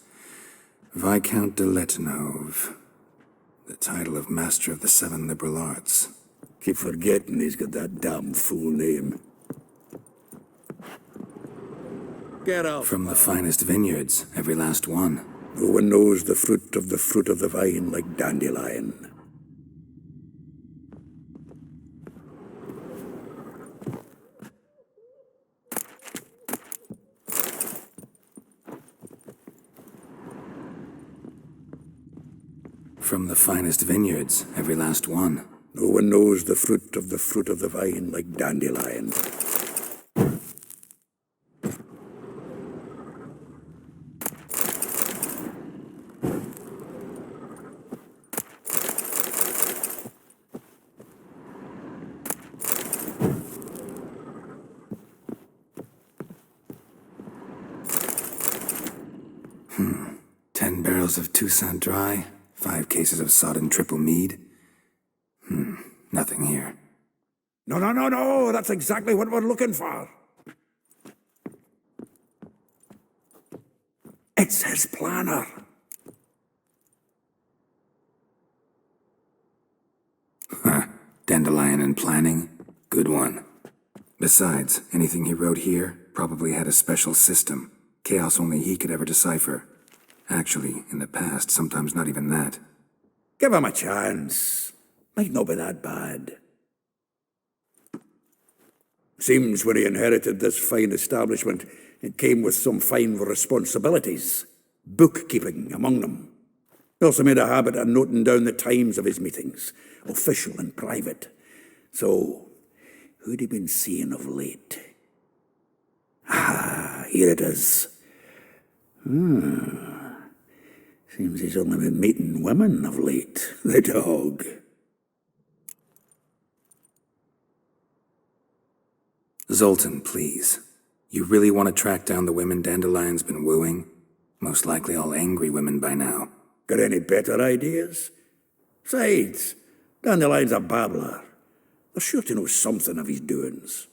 Viscount de Letenhove, the title of Master of the Seven Liberal Arts. Keep forgetting he's got that damn fool name. Get out. From the finest vineyards, every last one. No one knows the fruit of the vine like Dandelion. From the finest vineyards, every last one. No one knows the fruit of the vine like Dandelion. Barrels of Toussaint Dry, 5 cases of sodden triple mead. Nothing here. No, that's exactly what we're looking for. It's his planner. Dandelion and planning? Good one. Besides, anything he wrote here probably had a special system. Chaos only he could ever decipher. Actually, in the past, sometimes not even that. Give him a chance. Might not be that bad. Seems when he inherited this fine establishment, it came with some fine responsibilities. Bookkeeping among them. He also made a habit of noting down the times of his meetings, official and private. So, who'd he been seeing of late? Here it is. Seems he's only been meeting women of late, the dog. Zoltan, please. You really want to track down the women Dandelion's been wooing? Most likely all angry women by now. Got any better ideas? Besides, Dandelion's a babbler. They're sure to know something of his doings.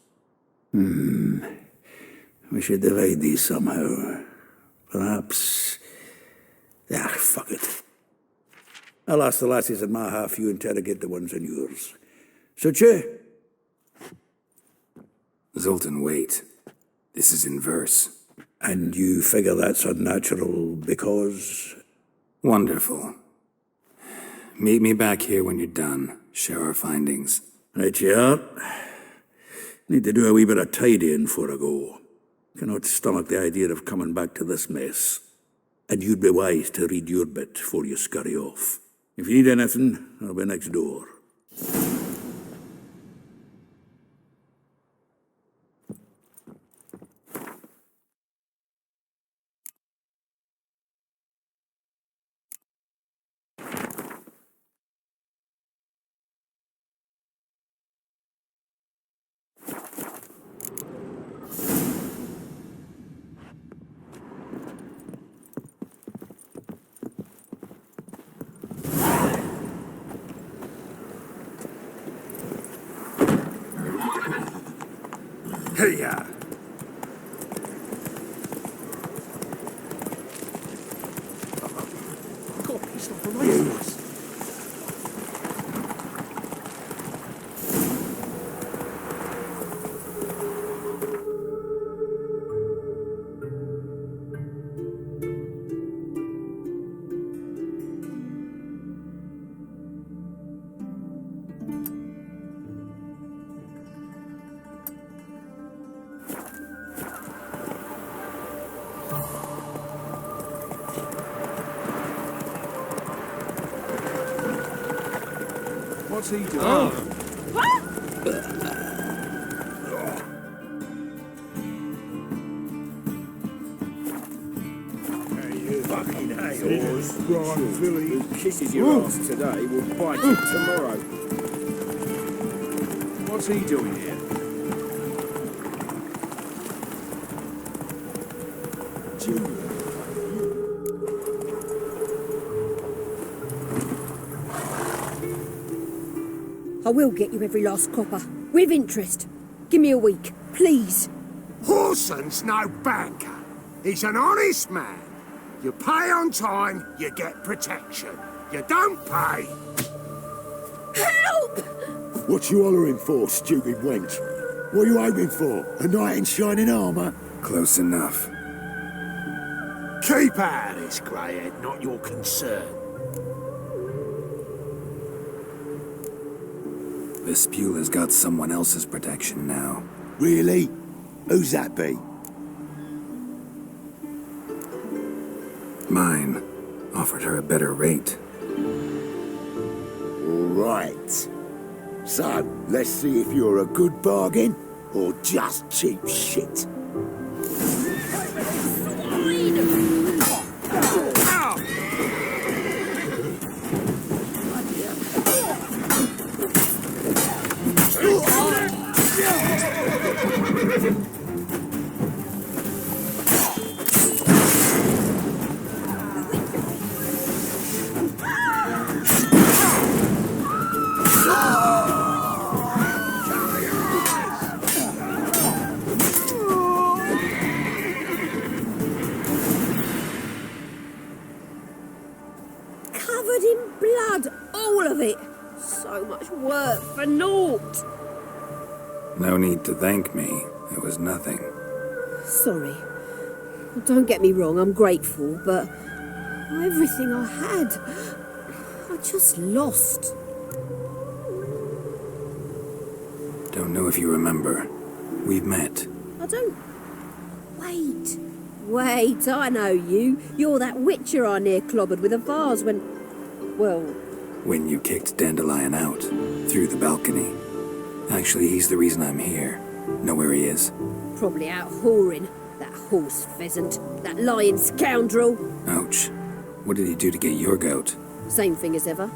We should divide these somehow. Perhaps... fuck it. I'll ask the lassies in my half, you interrogate the ones in yours. Such you? Zoltan, wait. This is in verse. And you figure that's unnatural because... Wonderful. Meet me back here when you're done. Share our findings. Right you are. Need to do a wee bit of tidying before I go. Cannot stomach the idea of coming back to this mess. And you'd be wise to read your bit before you scurry off. If you need anything, I'll be next door. Hey-ya! God, he's not the right for us. What's he doing? Fucking hay-horse. Right, Philly. Who kisses your ass today will bite it tomorrow. What's he doing here? I will get you every last copper. With interest. Give me a week, please. Horson's no banker. He's an honest man. You pay on time, you get protection. You don't pay. Help! What you hollering for, stupid wench? What are you hoping for? A knight in shining armour? Close enough. Keep out of this, Greyhead, not your concern. Vespula's got someone else's protection now. Really? Who's that be? Mine. Offered her a better rate. Right. So, let's see if you're a good bargain or just cheap shit. Covered in blood, all of it. So much work for naught. No need to thank me. It was nothing. Sorry. Don't get me wrong, I'm grateful, but everything I had, I just lost. Don't know if you remember. We've met. I don't... Wait, I know you. You're that witcher I near clobbered with a vase when... Well... When you kicked Dandelion out. Through the balcony. Actually, he's the reason I'm here. Know where he is? Probably out whoring. That horse pheasant. That lying scoundrel. Ouch. What did he do to get your goat? Same thing as ever.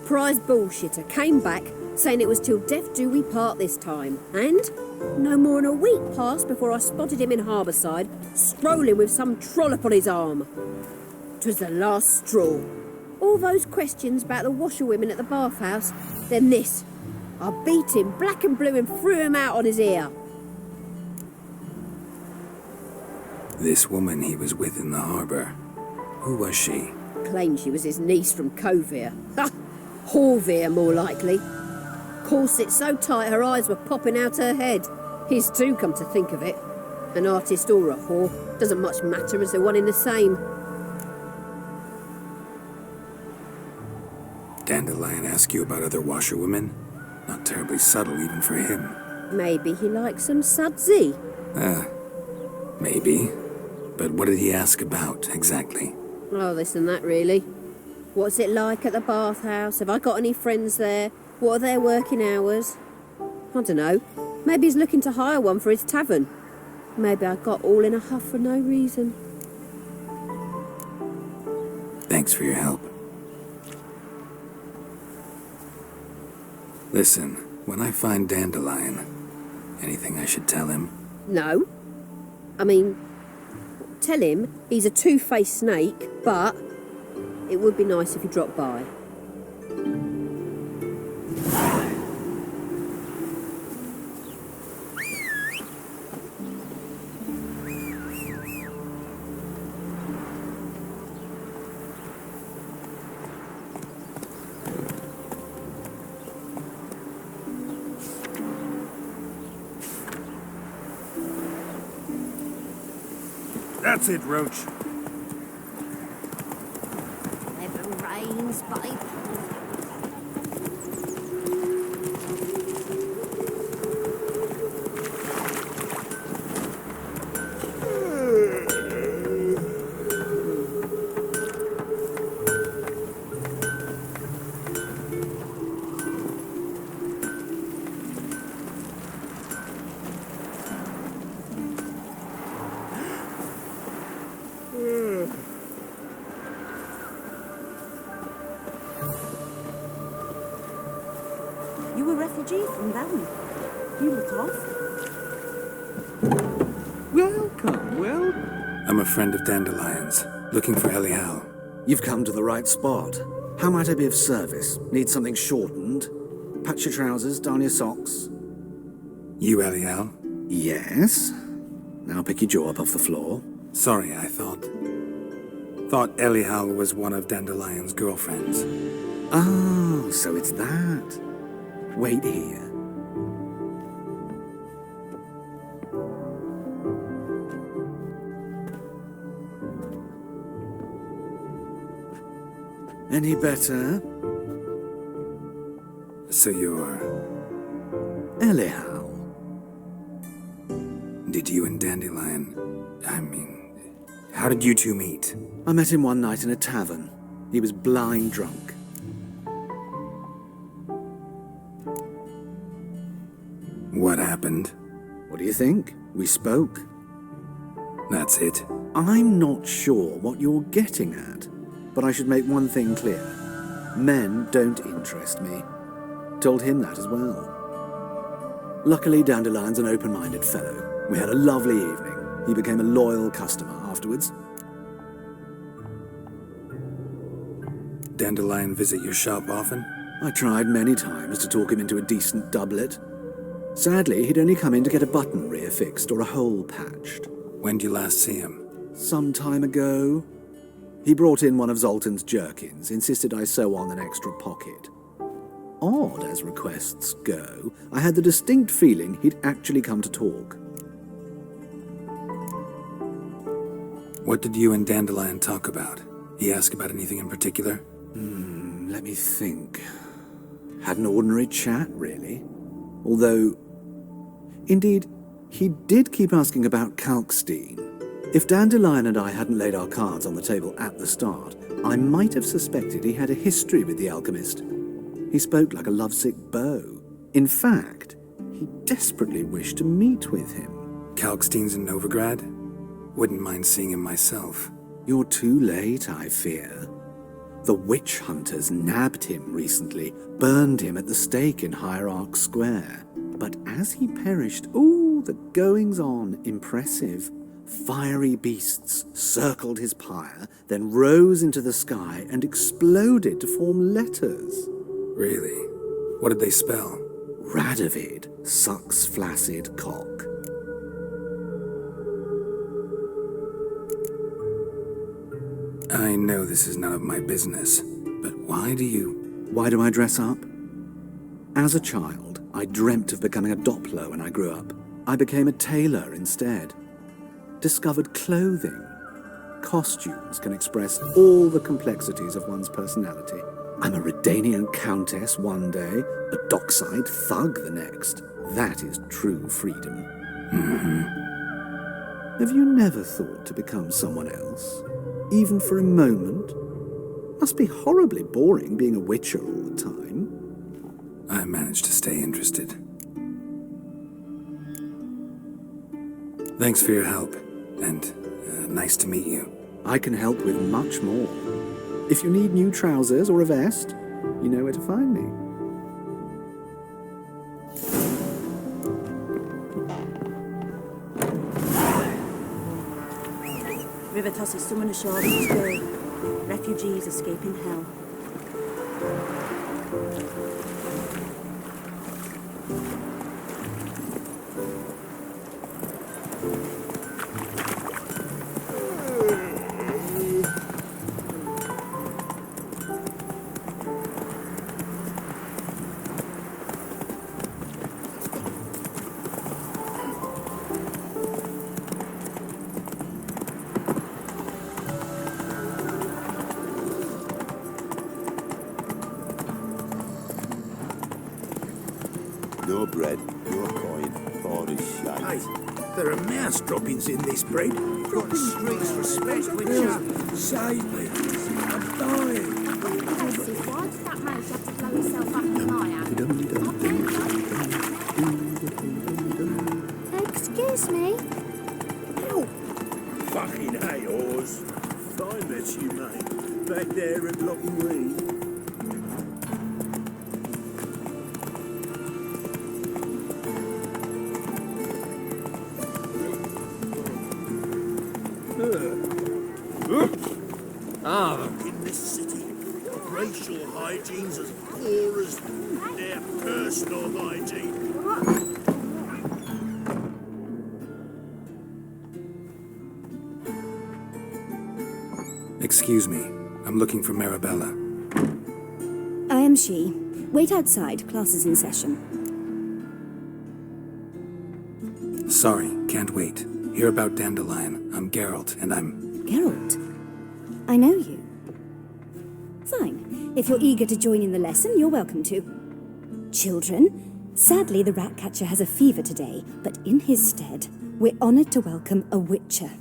Prize bullshitter came back, saying it was till death do we part this time. And no more than a week passed before I spotted him in Harbourside, strolling with some trollop on his arm. 'Twas the last straw. All those questions about the washerwomen at the bathhouse, then this. I beat him black and blue and threw him out on his ear. This woman he was with in the harbour. Who was she? Claimed she was his niece from Kovir. Ha! Horvir, more likely. Corset so tight her eyes were popping out her head. His too, come to think of it. An artist or a whore. Doesn't much matter as they're one in the same. Dandelion ask you about other washerwomen? Not terribly subtle even for him. Maybe he likes some sudsy. Maybe. But what did he ask about, exactly? Oh, this and that, really. What's it like at the bathhouse? Have I got any friends there? What are their working hours? I don't know. Maybe he's looking to hire one for his tavern. Maybe I got all in a huff for no reason. Thanks for your help. Listen, when I find Dandelion, anything I should tell him? No. I mean, tell him he's a two-faced snake, but it would be nice if he dropped by. That's it, Roach. Never rains, babe. refugee from them. You look off. Welcome. I'm a friend of Dandelion's, looking for Elial. You've come to the right spot. How might I be of service? Need something shortened? Patch your trousers, darn your socks. You Elial? Yes. Now pick your jaw up off the floor. Sorry, I thought Elial was one of Dandelion's girlfriends. Oh, so it's that. Wait here. Any better? So you're... Elial. Did you and Dandelion... how did you two meet? I met him one night in a tavern. He was blind drunk. What happened? What do you think? We spoke. That's it? I'm not sure what you're getting at, but I should make one thing clear. Men don't interest me. Told him that as well. Luckily, Dandelion's an open-minded fellow. We had a lovely evening. He became a loyal customer afterwards. Dandelion visit your shop often? I tried many times to talk him into a decent doublet. Sadly, he'd only come in to get a button reaffixed or a hole patched. When did you last see him? Some time ago. He brought in one of Zoltan's jerkins, insisted I sew on an extra pocket. Odd as requests go, I had the distinct feeling he'd actually come to talk. What did you and Dandelion talk about? He asked about anything in particular? Let me think. Had an ordinary chat, really. Although, indeed, he did keep asking about Kalkstein. If Dandelion and I hadn't laid our cards on the table at the start, I might have suspected he had a history with the alchemist. He spoke like a lovesick beau. In fact, he desperately wished to meet with him. Kalkstein's in Novigrad? Wouldn't mind seeing him myself. You're too late, I fear. The witch hunters nabbed him recently, burned him at the stake in Hierarch Square. But as he perished, the goings-on impressive. Fiery beasts circled his pyre, then rose into the sky and exploded to form letters. Really? What did they spell? Radovid sucks flaccid cock. I know this is none of my business, but why do I dress up? As a child, I dreamt of becoming a Doppler when I grew up. I became a tailor instead. Discovered clothing. Costumes can express all the complexities of one's personality. I'm a Redanian countess one day, a dockside thug the next. That is true freedom. Have you never thought to become someone else? Even for a moment? Must be horribly boring being a witcher all the time. I managed to stay interested. Thanks for your help, and nice to meet you. I can help with much more. If you need new trousers or a vest, you know where to find me. Rivertoss is summoned ashore each day. Refugees escaping hell. No bread, no coin, or is shite. Hey, there are mouse droppings in this bread. Got streets respect, Witcher. Save me. I'm dying. Percy, why did that manage to have to blow himself up in my hand? Excuse me? Fucking hey, Oz. Fine met you, mate. Back there at Lock and Wee. In this city, racial hygiene's as poor as their personal hygiene. Excuse me. I'm looking for Marabella. I am she. Wait outside. Class is in session. Sorry, can't wait. Hear about Dandelion. I'm Geralt, and I'm... Geralt? I know you. Fine. If you're eager to join in the lesson, you're welcome to. Children, sadly the Ratcatcher has a fever today, but in his stead, we're honoured to welcome a Witcher,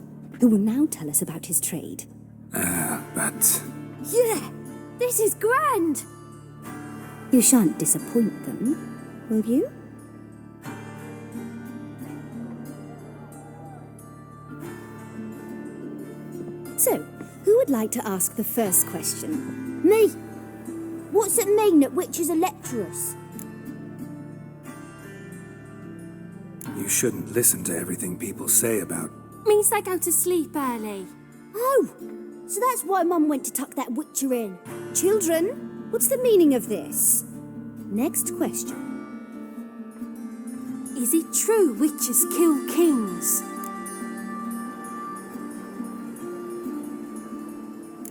who will now tell us about his trade. But... Yeah, this is grand. You shan't disappoint them, will you? So, who would like to ask the first question? Me. What's it mean that witches are lecturers? You shouldn't listen to everything people say about... Means they go to sleep early. Oh, so that's why Mum went to tuck that witcher in. Children, what's the meaning of this? Next question. Is it true witches kill kings?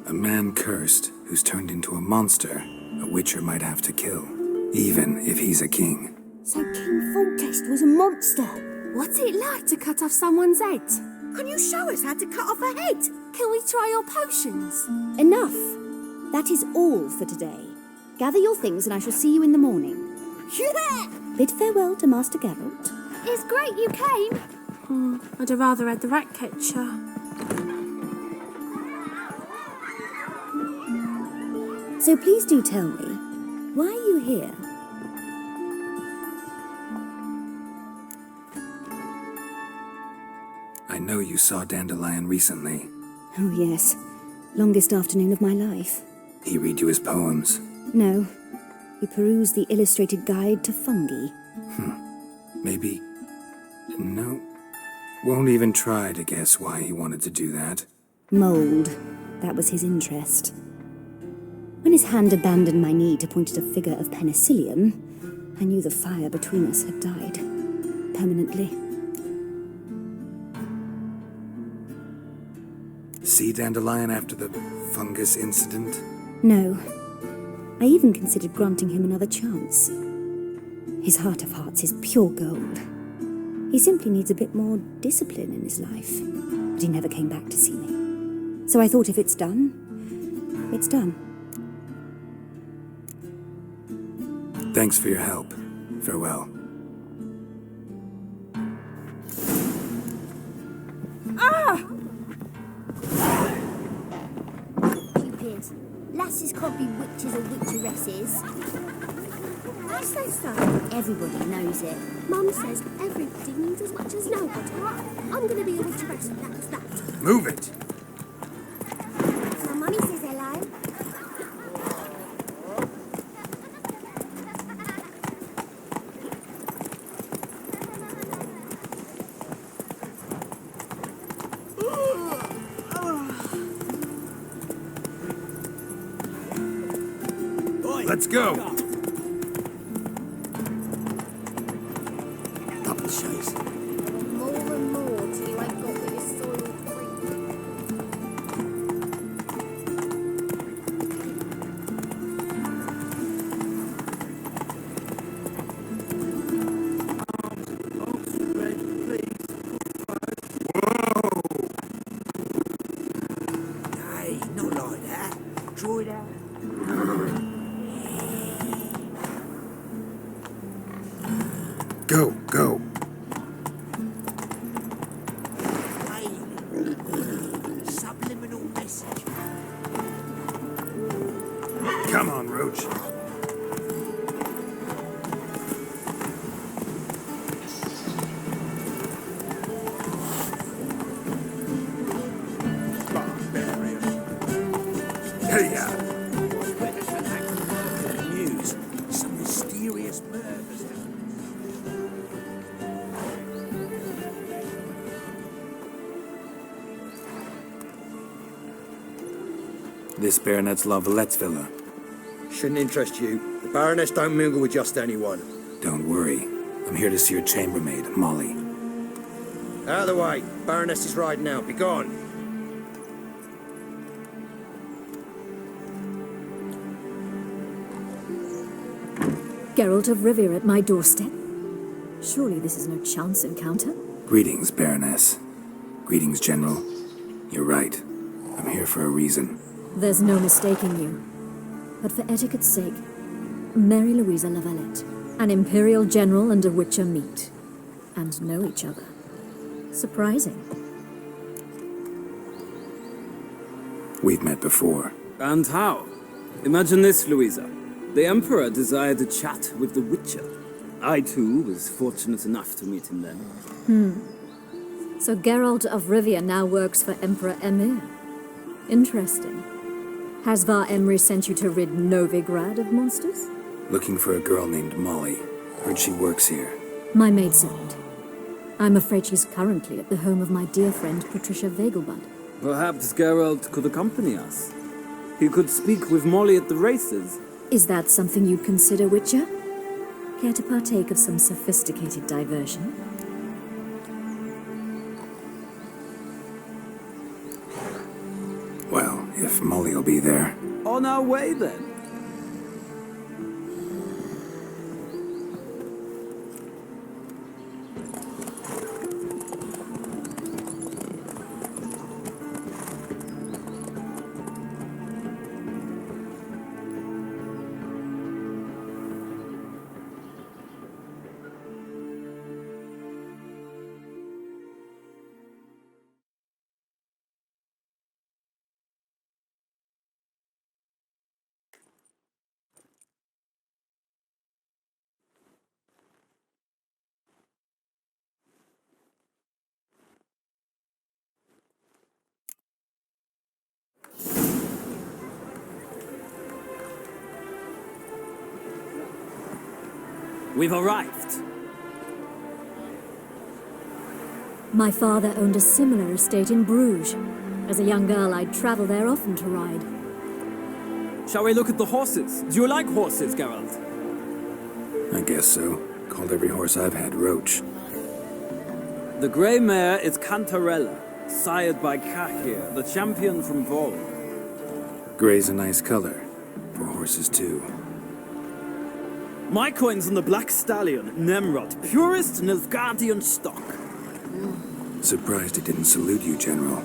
A man cursed who's turned into a monster, a witcher might have to kill, even if he's a king. So King Foltest was a monster. What's it like to cut off someone's head? Can you show us how to cut off a head? Can we try your potions? Enough. That is all for today. Gather your things and I shall see you in the morning. Yeah! Bid farewell to Master Geralt. It's great you came. I'd have rather had the Ratcatcher. So please do tell me, why are you here? I know you saw Dandelion recently. Oh yes, longest afternoon of my life. He read you his poems. No, he perused the illustrated guide to fungi. Maybe... No. Won't even try to guess why he wanted to do that. Mold. That was his interest. When his hand abandoned my knee to point at a figure of penicillium, I knew the fire between us had died. Permanently. See Dandelion after the fungus incident? No. I even considered granting him another chance. His heart of hearts is pure gold. He simply needs a bit more discipline in his life. But he never came back to see me. So I thought if it's done, it's done. Thanks for your help. Farewell. Cupid. Lasses can't be witches or witcheresses. I say so. Everybody knows it. Mum says everybody means as much as nobody. I'm going to be a witcheress and that's that. Move it! My mummy says hello. Let's go! Up the chase. More and more till you ain't got with this soil creep. Hey, not like that. Draw it out. Go, go. Subliminal message. Come on, Roach. Hey, News. Some mysterious murders. This Baronet's La Valette's villa. Shouldn't interest you. The Baroness don't mingle with just anyone. Don't worry. I'm here to see your chambermaid, Molly. Out of the way. Baroness is riding out. Be gone. Geralt of Rivia at my doorstep? Surely this is no chance encounter? Greetings, Baroness. Greetings, General. You're right. I'm here for a reason. There's no mistaking you. But for etiquette's sake, Mary Louisa La Valette, an Imperial General and a Witcher meet. And know each other. Surprising. We've met before. And how? Imagine this, Louisa. The Emperor desired a chat with the Witcher. I, too, was fortunate enough to meet him then. So Geralt of Rivia now works for Emperor Emir. Interesting. Has Var Emry sent you to rid Novigrad of monsters? Looking for a girl named Molly. Heard she works here. My maidservant. I'm afraid she's currently at the home of my dear friend Patricia Vegelbud. Perhaps Geralt could accompany us. He could speak with Molly at the races. Is that something you'd consider, Witcher? Care to partake of some sophisticated diversion? Well, if Molly'll be there. On our way, then. We've arrived. My father owned a similar estate in Bruges. As a young girl, I'd travel there often to ride. Shall we look at the horses? Do you like horses, Geralt? I guess so. Called every horse I've had Roach. The grey mare is Cantarella, sired by Kakir, the champion from Vol. Grey's a nice color. For horses, too. My coin's on the Black Stallion, Nemrod, purest Nilfgaardian stock. Surprised it didn't salute you, General.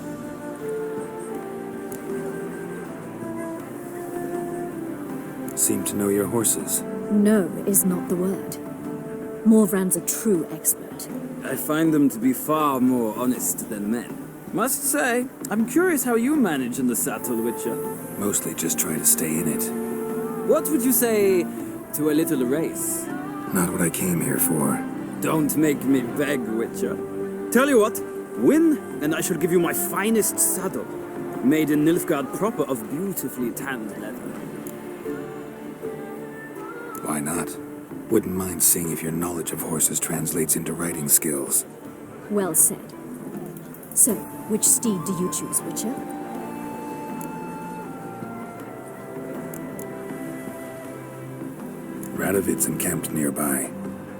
Seem to know your horses. No is not the word. Morvran's a true expert. I find them to be far more honest than men. Must say, I'm curious how you manage in the saddle, Witcher. Mostly just try to stay in it. What would you say to a little race? Not what I came here for. Don't make me beg, Witcher. Tell you what, win, and I shall give you my finest saddle, made in Nilfgaard proper of beautifully tanned leather. Why not? Wouldn't mind seeing if your knowledge of horses translates into riding skills. Well said. So, which steed do you choose, Witcher? Radovid's encamped nearby.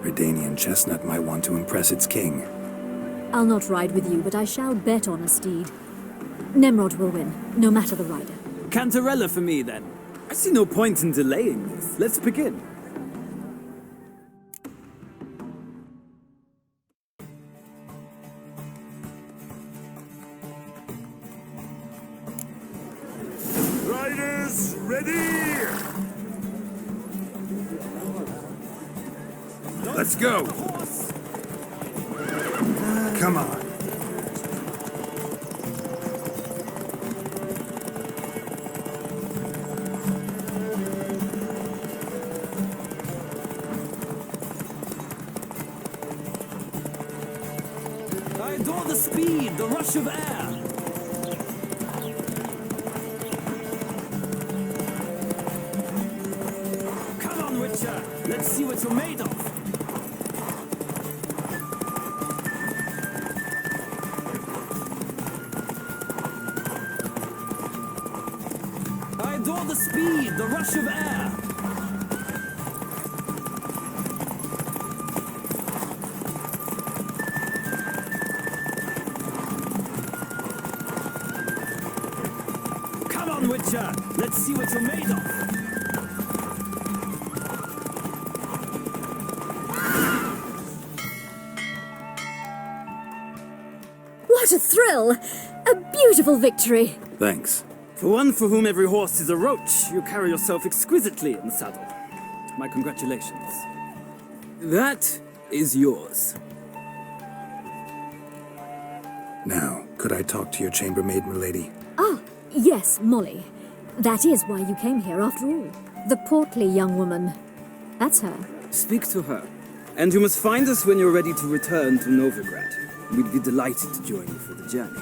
Redanian Chestnut might want to impress its king. I'll not ride with you, but I shall bet on a steed. Nemrod will win, no matter the rider. Cantarella for me, then. I see no point in delaying this. Let's begin. Riders, ready! Let's go! Come on. I adore the speed, the rush of air. Come on, Witcher. Let's see what you're made of. adore the speed, the rush of air. Come on, Witcher. Let's see what you're made of. What a thrill! A beautiful victory! Thanks. For one for whom every horse is a roach, you carry yourself exquisitely in the saddle. My congratulations. That is yours. Now, could I talk to your chambermaid, milady? Ah, yes, Molly. That is why you came here after all. The portly young woman. That's her. Speak to her. And you must find us when you're ready to return to Novigrad. We'd be delighted to join you for the journey.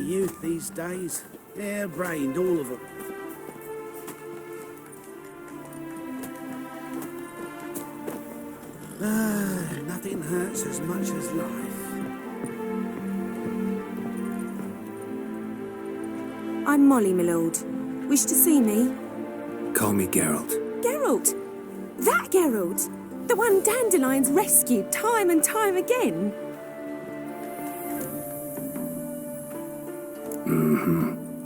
Youth these days. Hair-brained, all of them. Nothing hurts as much as life. I'm Molly, my lord. Wish to see me? Call me Geralt. Geralt! That Geralt! The one Dandelion's rescued time and time again.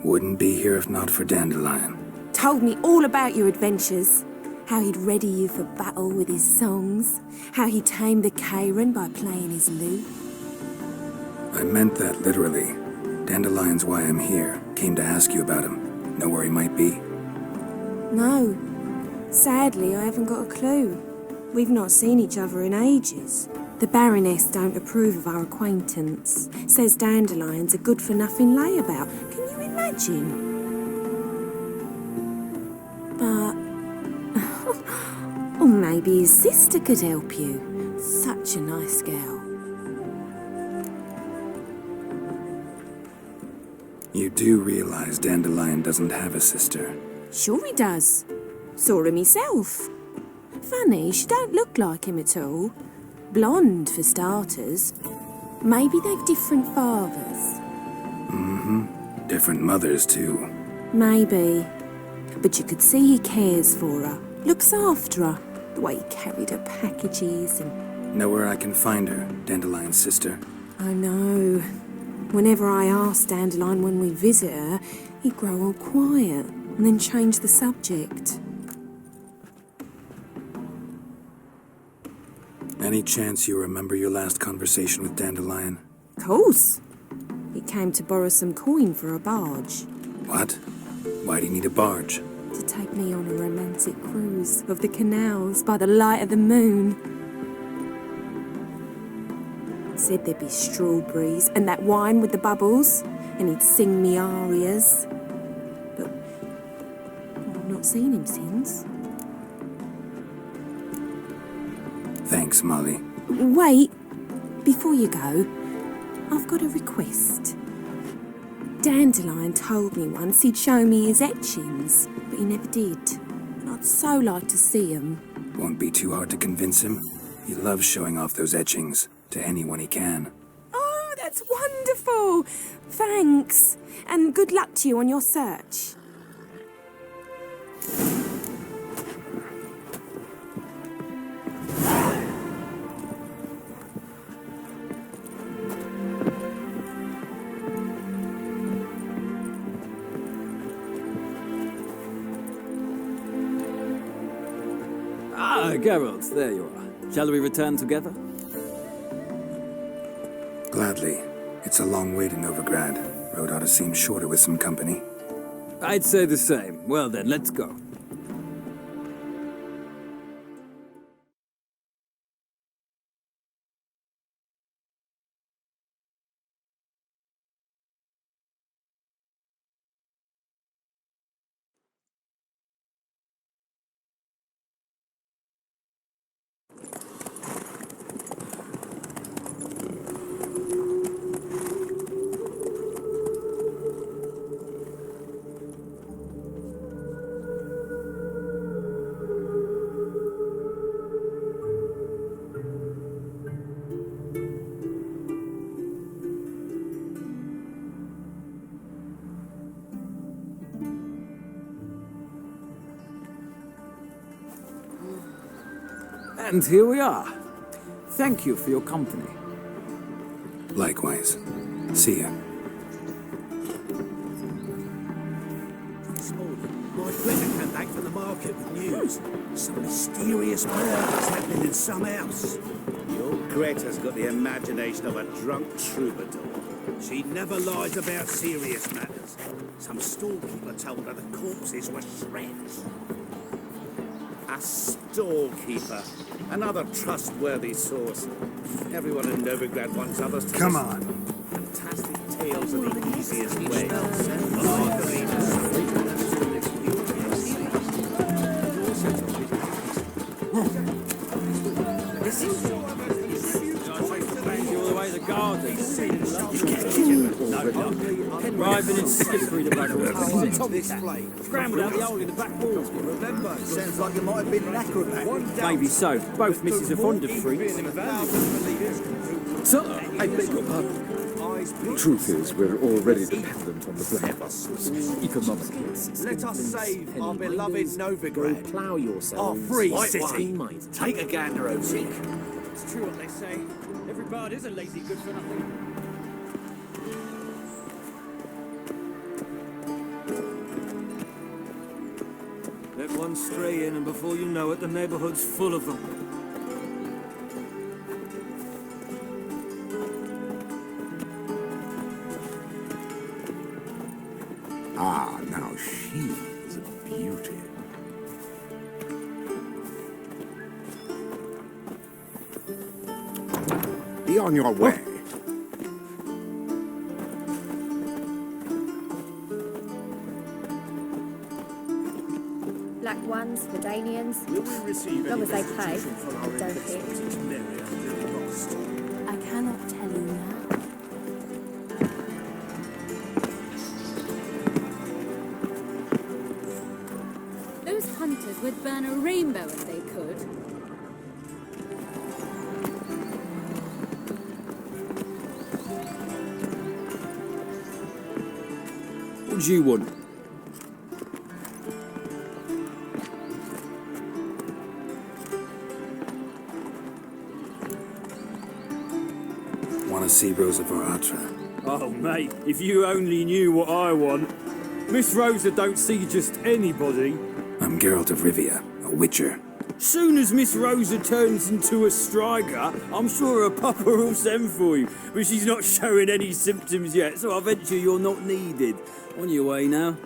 Wouldn't be here if not for Dandelion. Told me all about your adventures. How he'd ready you for battle with his songs. How he tamed the Kairan by playing his lute. I meant that literally. Dandelion's why I'm here. Came to ask you about him. Know where he might be? No. Sadly, I haven't got a clue. We've not seen each other in ages. The Baroness don't approve of our acquaintance. Says Dandelion's a good-for-nothing layabout. Can you imagine? But... or maybe his sister could help you. Such a nice girl. You do realize Dandelion doesn't have a sister. Sure he does. Saw her myself. Funny, she don't look like him at all. Blonde, for starters. Maybe they've different fathers. Different mothers, too. Maybe. But you could see he cares for her. Looks after her. The way he carried her packages and... Know where I can find her, Dandelion's sister? I know. Whenever I ask Dandelion when we visit her, he'd grow all quiet and then change the subject. Any chance you remember your last conversation with Dandelion? Course. He came to borrow some coin for a barge. What? Why do you need a barge? To take me on a romantic cruise of the canals by the light of the moon. Said there'd be strawberries and that wine with the bubbles, and he'd sing me arias. But I've not seen him since. Thanks, Molly. Wait, before you go, I've got a request. Dandelion told me once he'd show me his etchings, but he never did. And I'd so like to see them. Won't be too hard to convince him. He loves showing off those etchings to anyone he can. Oh, that's wonderful! Thanks, and good luck to you on your search. Ah, Geralt, there you are. Shall we return together? Gladly. It's a long way to Novigrad. Road ought to seem shorter with some company. I'd say the same. Well then, let's go. And here we are. Thank you for your company. Likewise. See ya. This morning, my friend came back from the market with news. Some mysterious murders happening in some house. Your Greta's got the imagination of a drunk troubadour. She never lies about serious matters. Some storekeeper told her the corpses were shreds. A storekeeper. Another trustworthy source. Everyone in Novigrad wants others to Come listen. on. Fantastic tales are the easiest way. All the way to the garden. Driving in slippery the back scrambled out the hole in the back wall. Remember, sounds like it might have been an acrobat. Maybe so. Both misses are fond of freaks. Sir, I beg your pardon. The truth is, we're already dependent on the Black economically. Let us save our beloved Novigrad. Plough Our yourselves. free Right city. way. Take a gander, Ozik. It's true what they say. Every bard is a lazy good for nothing. Let one stray in, and before you know it, the neighborhood's full of them. Ah, now she is a beauty. Be on your way. Black ones, Verdanians. Will we receive As long any as they pay, restitution for our I don't investment hit. in Meria and the lost? I cannot tell you now. Those hunters would burn a rainbow if they could. What do you want? Want to see Rosa Varatra? Oh, mate, if you only knew what I want. Miss Rosa don't see just anybody. I'm Geralt of Rivia, a witcher. Soon as Miss Rosa turns into a striker, I'm sure her papa will send for you. But she's not showing any symptoms yet, so I venture you're not needed. On your way now.